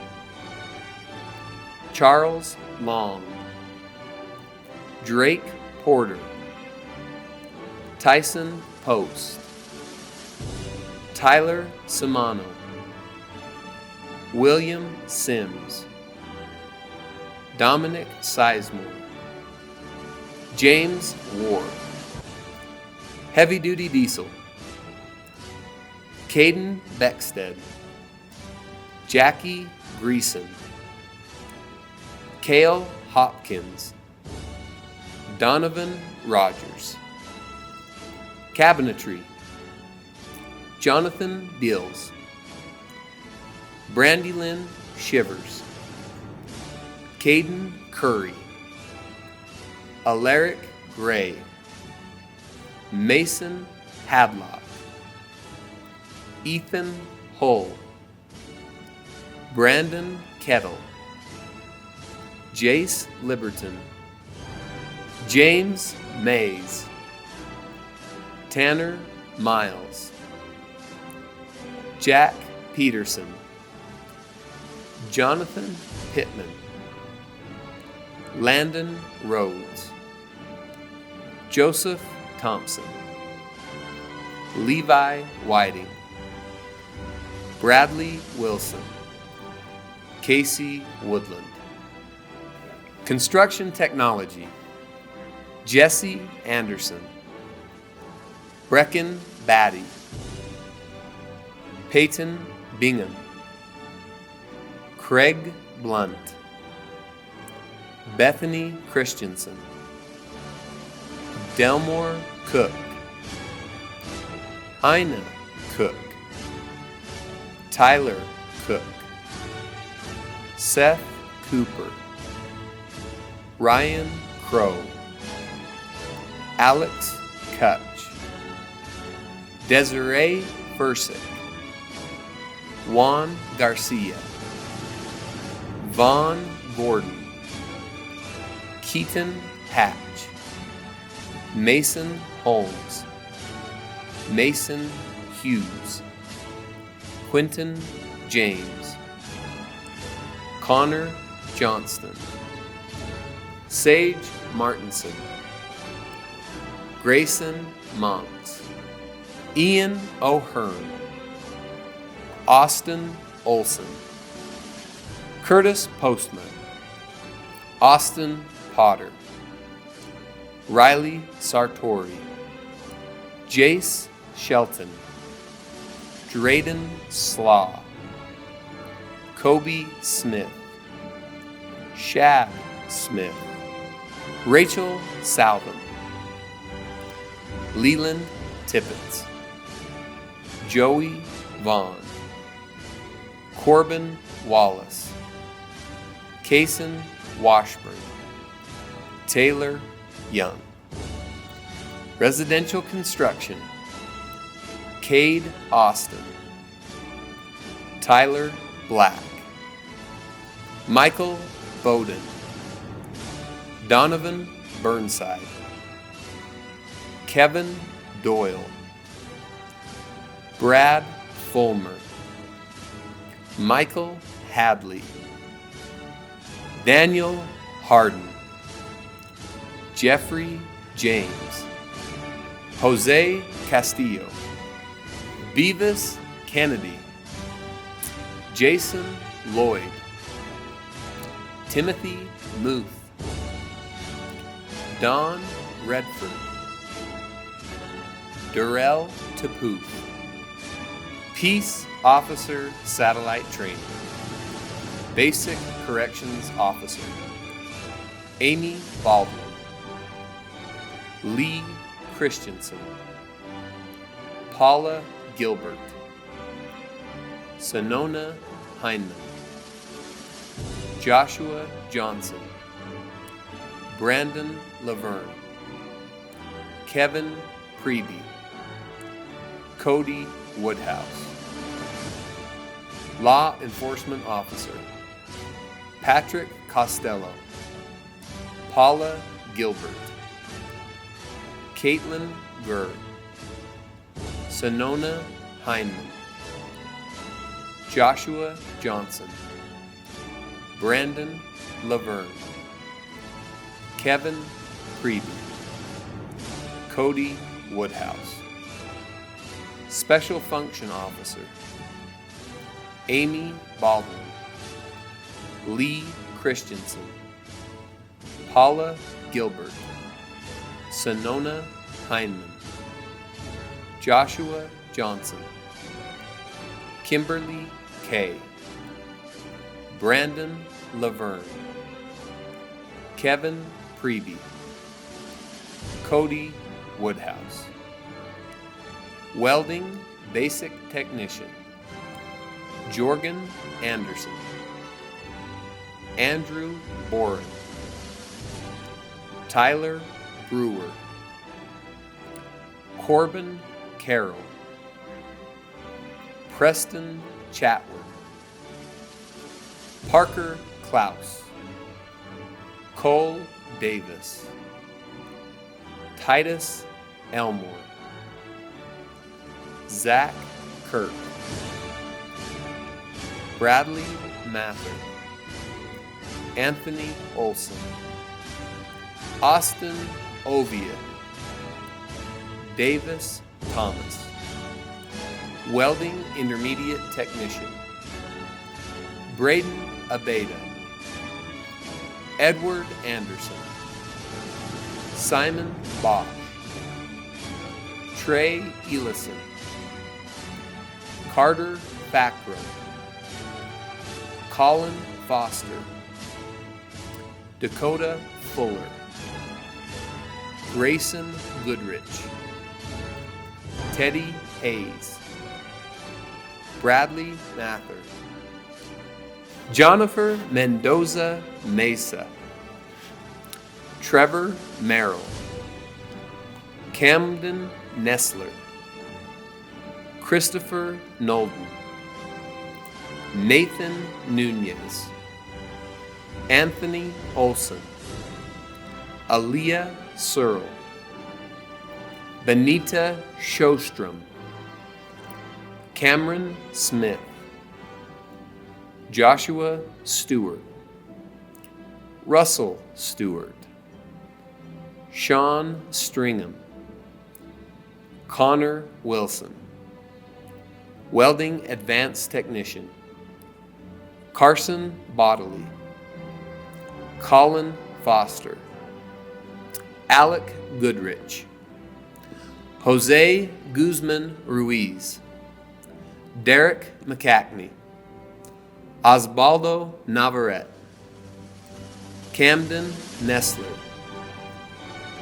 Charles Long, Drake Porter, Tyson Post, Tyler Simano, William Sims, Dominic Sizemore, James Ward, Heavy Duty Diesel, Caden Beckstead, Jackie Greason, Cale Hopkins, Donovan Rogers, Cabinetry, Jonathan Bills, Brandylyn Shivers, Caden Curry, Alaric Gray, Mason Hadlock, Ethan Hull, Brandon Kettle, Jace Liberton, James Mays, Tanner Miles, Jack Peterson, Jonathan Pittman, Landon Rhodes, Joseph Thompson, Levi Whiting, Bradley Wilson, Casey Woodland. Construction Technology, Jesse Anderson, Brecken Batty, Peyton Bingham, Craig Blunt, Bethany Christensen, Delmore Cook, Ina Cook, Tyler Cook, Seth Cooper, Ryan Crow, Alex Kutch, Desiree Fursick, Juan Garcia, Vaughn Gordon, Keaton Hatch, Mason Holmes, Mason Hughes, Quentin James, Connor Johnston, Sage Martinson, Grayson Monks, Ian O'Hearn, Austin Olson, Curtis Postman, Austin Potter, Riley Sartori, Jace Shelton, Drayden Slaw, Kobe Smith, Shad Smith, Rachel Salvin, Leland Tippett, Joey Vaughn, Corbin Wallace, Kason Washburn, Taylor Young. Residential construction, Cade Austin, Tyler Black, Michael Bowden, Donovan Burnside, Kevin Doyle, Brad Fulmer, Michael Hadley, Daniel Harden, Jeffrey James, Jose Castillo, Beavis Kennedy, Jason Lloyd, Timothy Muth, Don Redford, Durrell Tapoof, Peace Officer Satellite Training, Basic Corrections Officer, Amy Baldwin, Lee Christensen, Paula Gilbert, Sonona Heineman, Joshua Johnson, Brandon Laverne, Kevin Preby, Cody Woodhouse, Law Enforcement Officer, Patrick Costello, Paula Gilbert, Caitlin Gurr, Sonona Heineman, Joshua Johnson, Brandon Laverne, Kevin Preby, Cody Woodhouse. Special Function Officer, Amy Baldwin, Lee Christensen, Paula Gilbert, Sonona Heineman, Joshua Johnson, Kimberly Kay, Brandon Laverne, Kevin Preby, Cody Woodhouse. Welding Basic Technician, Jorgen Anderson, Andrew Boren, Tyler Brewer, Corbin Carroll, Preston Chatward, Parker Klaus, Cole Davis, Titus Elmore, Zach Kirk, Bradley Mather, Anthony Olson, Austin Ovia, Davis Thomas, Welding Intermediate Technician, Braden Abeda, Edward Anderson, Simon Bosch, Trey Elison, Carter Facro, Colin Foster, Dakota Fuller, Grayson Goodrich, Teddy Hayes, Bradley Mather, Jennifer Mendoza Mesa, Trevor Merrill, Camden Nestler, Christopher Nolden, Nathan Nunez, Anthony Olson, Aaliyah Searle, Benita Shostrom, Cameron Smith, Joshua Stewart, Russell Stewart, Sean Stringham, Connor Wilson, Welding Advanced Technician, Carson Bodley, Colin Foster, Alec Goodrich, Jose Guzman Ruiz, Derek McCackney, Osbaldo Navarrete, Camden Nestler,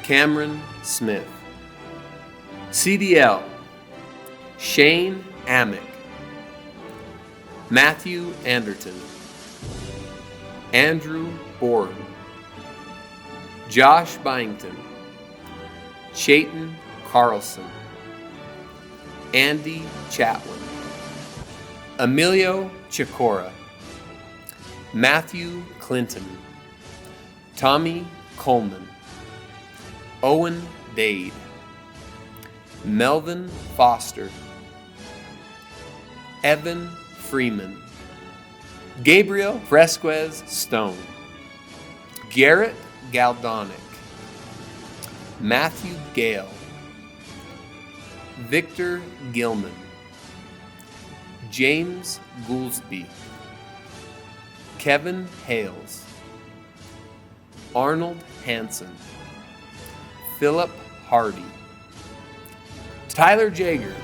Cameron Smith, CDL, Shane Amick, Matthew Anderton, Andrew Boren, Josh Byington, Chayton Carlson, Andy Chatwin, Emilio Chicora, Matthew Clinton, Tommy Coleman, Owen Dade, Melvin Foster, Evan Freeman, Gabriel Fresquez Stone, Garrett Galdonic, Matthew Gale, Victor Gilman, James Goulsby, Kevin Hales, Arnold Hansen, Philip Hardy, Tyler Jager,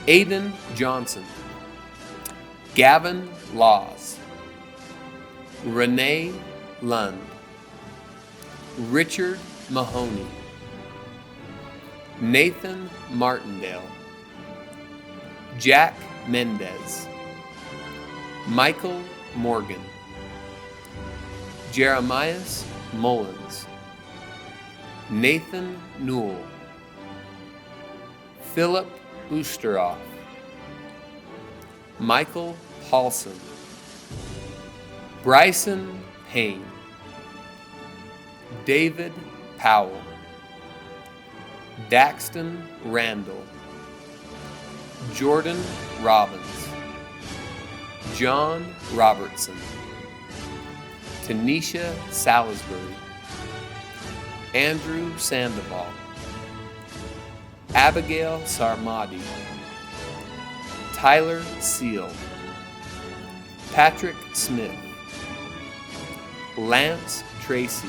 Aiden Johnson, Gavin Laws, Renee Lund, Richard Mahoney, Nathan Martindale, Jack Mendez, Michael Morgan, Jeremias Mullins, Nathan Newell, Philip Oosteroff, Michael Paulson, Bryson Payne, David Powell, Daxton Randall, Jordan Robbins, John Robertson, Tanisha Salisbury, Andrew Sandoval, Abigail Sarmadi, Tyler Seal, Patrick Smith, Lance Tracy,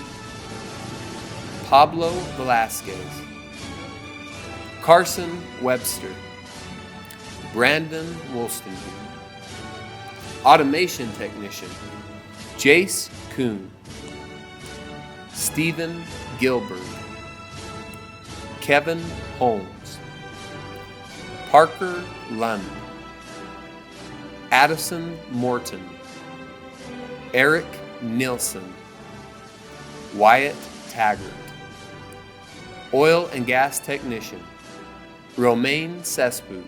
Pablo Velasquez, Carson Webster, Brandon Wolstenby, Automation Technician, Jace Kuhn, Stephen Gilbert, Kevin Holmes, Parker Lund, Addison Morton, Eric Nilsson, Wyatt Taggart, Oil and Gas Technician, Romaine Sespuch,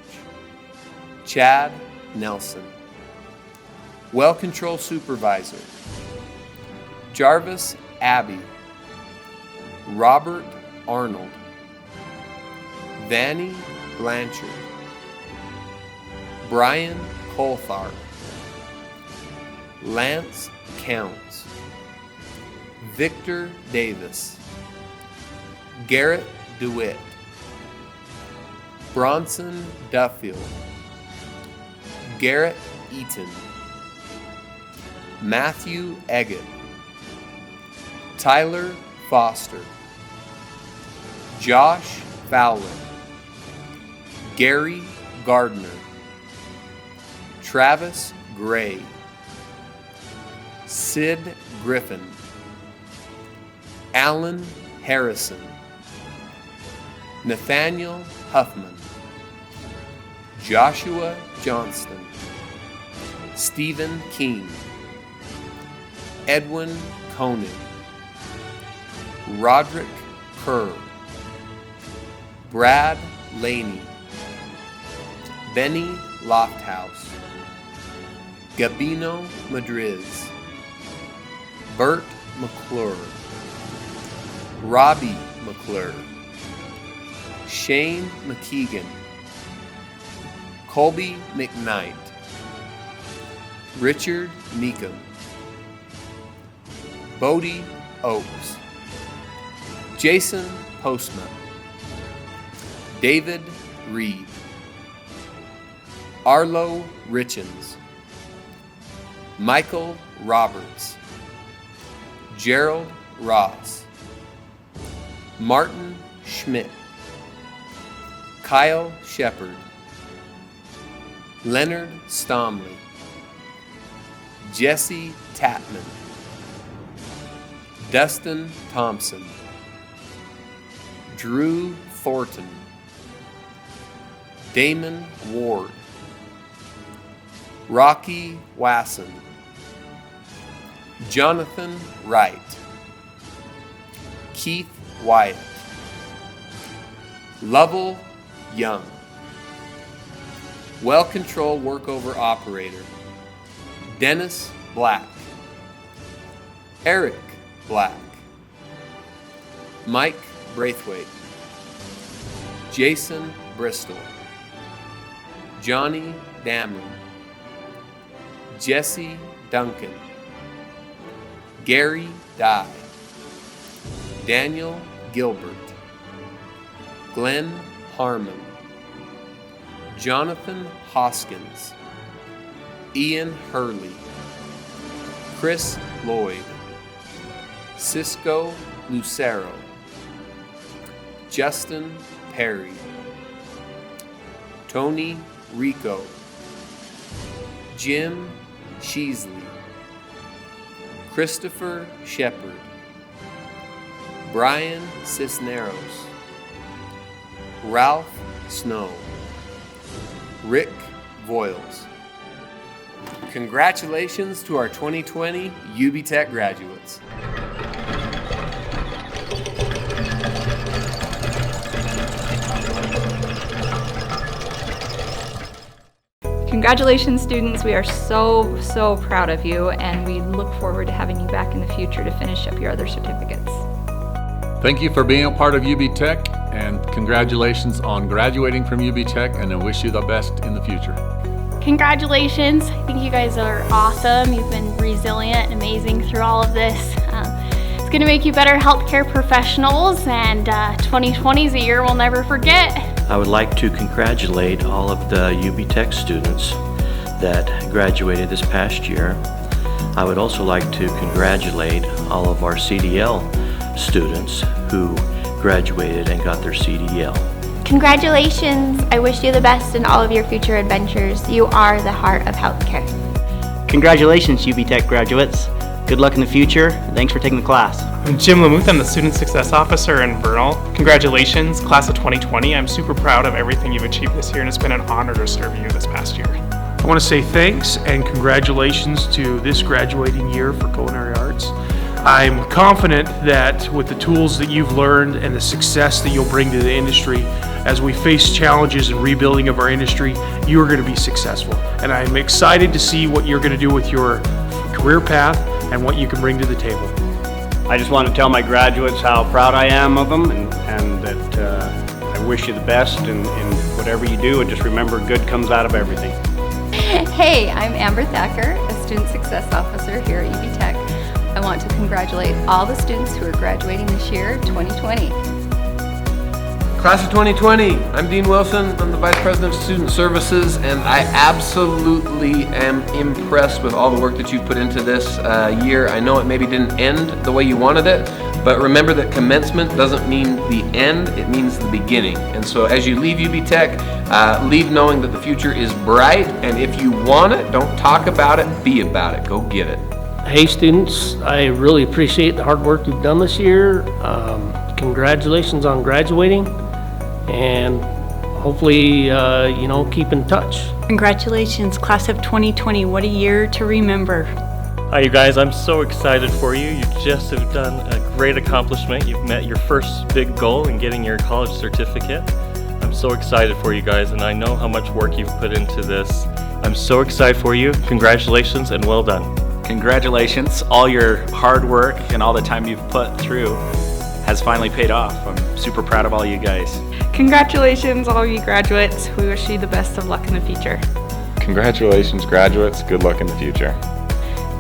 Chad Nelson, Well Control Supervisor, Jarvis Abbey, Robert Arnold, Vanny Blanchard, Brian Coltharp, Lance Counts, Victor Davis, Garrett DeWitt, Bronson Duffield, Garrett Eaton, Matthew Eggett, Tyler Foster, Josh Fowler, Gary Gardner, Travis Gray, Sid Griffin, Alan Harrison, Nathaniel Huffman, Joshua Johnston, Stephen King, Edwin Koenig, Roderick Kerr, Brad Laney, Benny Lofthouse, Gabino Madriz, Bert McClure, Robbie McClure, Shane McKeegan, Colby McKnight, Richard Meekum, Bodie Oakes, Jason Postma, David Reed, Arlo Richens, Michael Roberts, Gerald Ross, Martin Schmidt, Kyle Shepard, Leonard Stomley, Jesse Tatman, Dustin Thompson, Drew Thornton, Damon Ward, Rocky Wasson, Jonathan Wright, Keith Wyatt, Lovell Young, Well Control Workover Operator, Dennis Black, Eric Black, Mike Braithwaite, Jason Bristol, Johnny Damlin, Jesse Duncan, Gary Dye, Daniel Gilbert, Glenn Harmon, Jonathan Hoskins, Ian Hurley, Chris Lloyd, Cisco Lucero, Justin Perry, Tony Rico, Jim Sheasley, Christopher Shepard, Brian Cisneros, Ralph Snow, Rick Voiles. Congratulations to our 2020 UBTech graduates. Congratulations, students. We are so proud of you, and we look forward to having you back in the future to finish up your other certificates. Thank you for being a part of UBTech, and congratulations on graduating from UBTech, and I wish you the best in the future. Congratulations. I think you guys are awesome. You've been resilient and amazing through all of this. It's going to make you better healthcare professionals, and 2020 is a year we'll never forget. I would like to congratulate all of the UBTech students that graduated this past year. I would also like to congratulate all of our CDL students who graduated and got their CDL. Congratulations! I wish you the best in all of your future adventures. You are the heart of healthcare. Congratulations, UBTech graduates. Good luck in the future. Thanks for taking the class. I'm Jim Lamuth. I'm the Student Success Officer in Vernal. Congratulations, class of 2020. I'm super proud of everything you've achieved this year, and it's been an honor to serve you this past year. I want to say thanks and congratulations to this graduating year for culinary arts. I'm confident that with the tools that you've learned and the success that you'll bring to the industry, as we face challenges in rebuilding of our industry, you are going to be successful. And I'm excited to see what you're going to do with your career path and what you can bring to the table. I just want to tell my graduates how proud I am of them, and that I wish you the best in whatever you do, and just remember, good comes out of everything. Hey, I'm Amber Thacker, a Student Success Officer here at UBTech. I want to congratulate all the students who are graduating this year, 2020. Class of 2020, I'm Dean Wilson. I'm the Vice President of Student Services, and I absolutely am impressed with all the work that you put into this year. I know it maybe didn't end the way you wanted it, but remember that commencement doesn't mean the end, it means the beginning. And so as you leave UBTech, leave knowing that the future is bright, and if you want it, don't talk about it, be about it. Go get it. Hey students, I really appreciate the hard work you've done this year. Congratulations on graduating, and hopefully, keep in touch. Congratulations, class of 2020. What a year to remember. Hi you guys, I'm so excited for you. You just have done a great accomplishment. You've met your first big goal in getting your college certificate. I'm so excited for you guys, and I know how much work you've put into this. I'm so excited for you. Congratulations and well done. Congratulations. All your hard work and all the time you've put through has finally paid off. I'm super proud of all you guys. Congratulations, all you graduates. We wish you the best of luck in the future. Congratulations, graduates. Good luck in the future.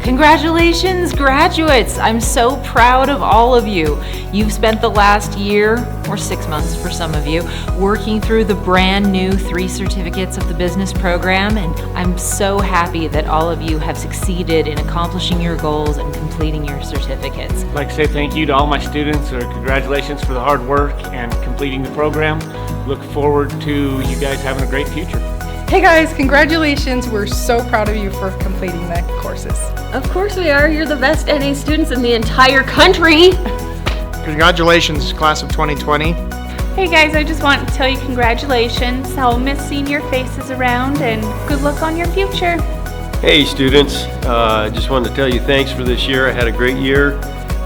Congratulations, graduates! I'm so proud of all of you. You've spent the last year, or 6 months for some of you, working through the brand new 3 certificates of the business program, and I'm so happy that all of you have succeeded in accomplishing your goals and completing your certificates. I'd like to say thank you to all my students. Congratulations for the hard work and completing the program. Look forward to you guys having a great future. Hey guys, congratulations. We're so proud of you for completing the courses. Of course we are. You're the best NA students in the entire country. Congratulations, class of 2020. Hey guys, I just want to tell you congratulations. I'll miss seeing your faces around, and good luck on your future. Hey students, I just wanted to tell you thanks for this year. I had a great year.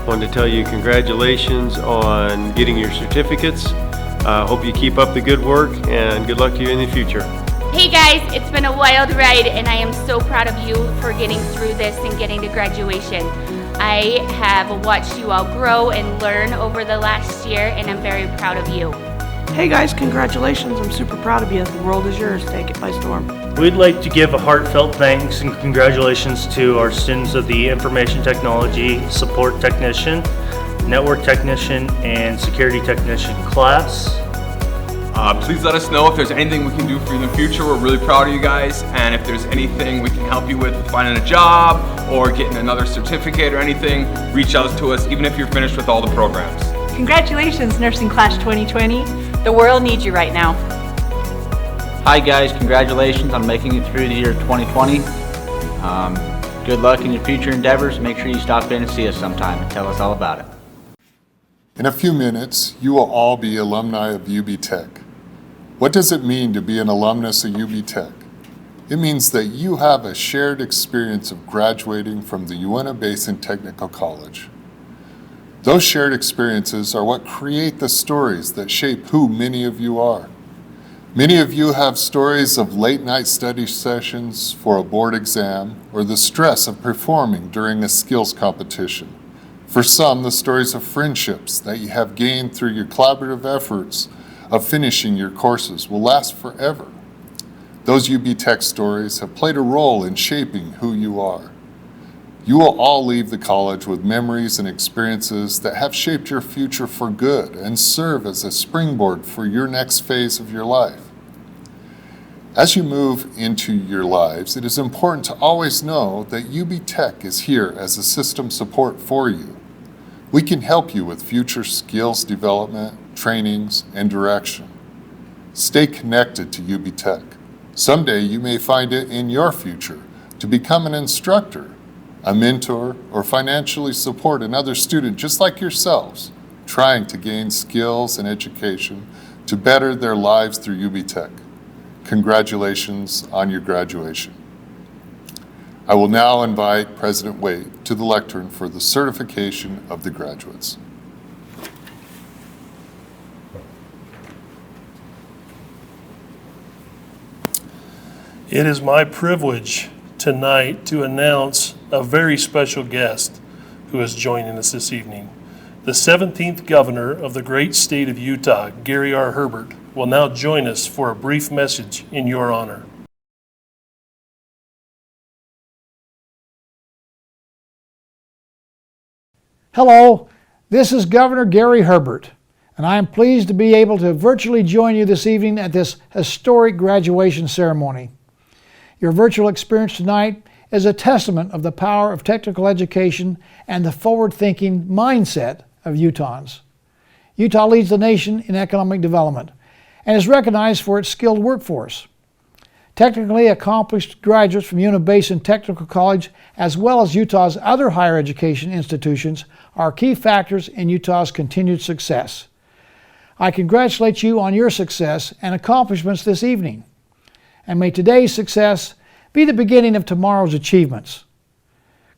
Wanted to tell you congratulations on getting your certificates. Hope you keep up the good work, and good luck to you in the future. Hey guys, it's been a wild ride, and I am so proud of you for getting through this and getting to graduation. I have watched you all grow and learn over the last year, and I'm very proud of you. Hey guys, congratulations. I'm super proud of you. The world is yours. Take it by storm. We'd like to give a heartfelt thanks and congratulations to our students of the Information Technology Support Technician, Network Technician, and Security Technician class. Please let us know if there's anything we can do for you in the future. We're really proud of you guys, and if there's anything we can help you with finding a job or getting another certificate or anything, reach out to us, even if you're finished with all the programs. Congratulations, Nursing Class 2020. The world needs you right now. Hi guys, congratulations on making it through the year 2020. Good luck in your future endeavors. Make sure you stop in and see us sometime and tell us all about it. In a few minutes, you will all be alumni of UBTech. What does it mean to be an alumnus of UBTech? It means that you have a shared experience of graduating from the Uintah Basin Technical College. Those shared experiences are what create the stories that shape who many of you are. Many of you have stories of late-night study sessions for a board exam or the stress of performing during a skills competition. For some, the stories of friendships that you have gained through your collaborative efforts of finishing your courses will last forever. Those UBTech stories have played a role in shaping who you are. You will all leave the college with memories and experiences that have shaped your future for good and serve as a springboard for your next phase of your life. As you move into your lives, it is important to always know that UBTech is here as a system support for you. We can help you with future skills development, trainings, and direction. Stay connected to UBTech. Someday you may find it in your future to become an instructor, a mentor, or financially support another student just like yourselves, trying to gain skills and education to better their lives through UBTech. Congratulations on your graduation. I will now invite President Waite to the lectern for the certification of the graduates. It is my privilege tonight to announce a very special guest who is joining us this evening. The 17th Governor of the great state of Utah, Gary R. Herbert, will now join us for a brief message in your honor. Hello, this is Governor Gary Herbert, and I am pleased to be able to virtually join you this evening at this historic graduation ceremony. Your virtual experience tonight is a testament of the power of technical education and the forward-thinking mindset of Utahns. Utah leads the nation in economic development and is recognized for its skilled workforce. Technically accomplished graduates from Uintah Basin Technical College, as well as Utah's other higher education institutions, are key factors in Utah's continued success. I congratulate you on your success and accomplishments this evening, and may today's success be the beginning of tomorrow's achievements.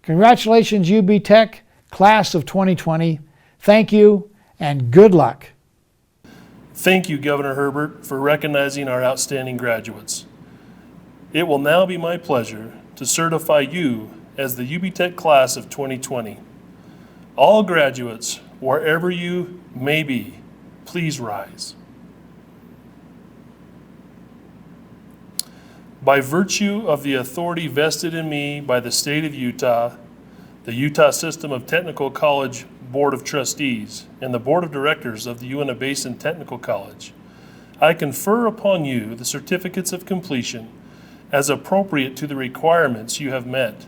Congratulations, UBTech Class of 2020. Thank you, and good luck. Thank you, Governor Herbert, for recognizing our outstanding graduates. It will now be my pleasure to certify you as the UBTech Class of 2020. All graduates, wherever you may be, please rise. By virtue of the authority vested in me by the state of Utah, the Utah System of Technical College Board of Trustees, and the Board of Directors of the Uintah Basin Technical College, I confer upon you the certificates of completion as appropriate to the requirements you have met.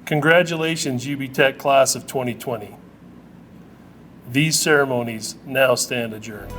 Congratulations, UBTech Class of 2020. These ceremonies now stand adjourned.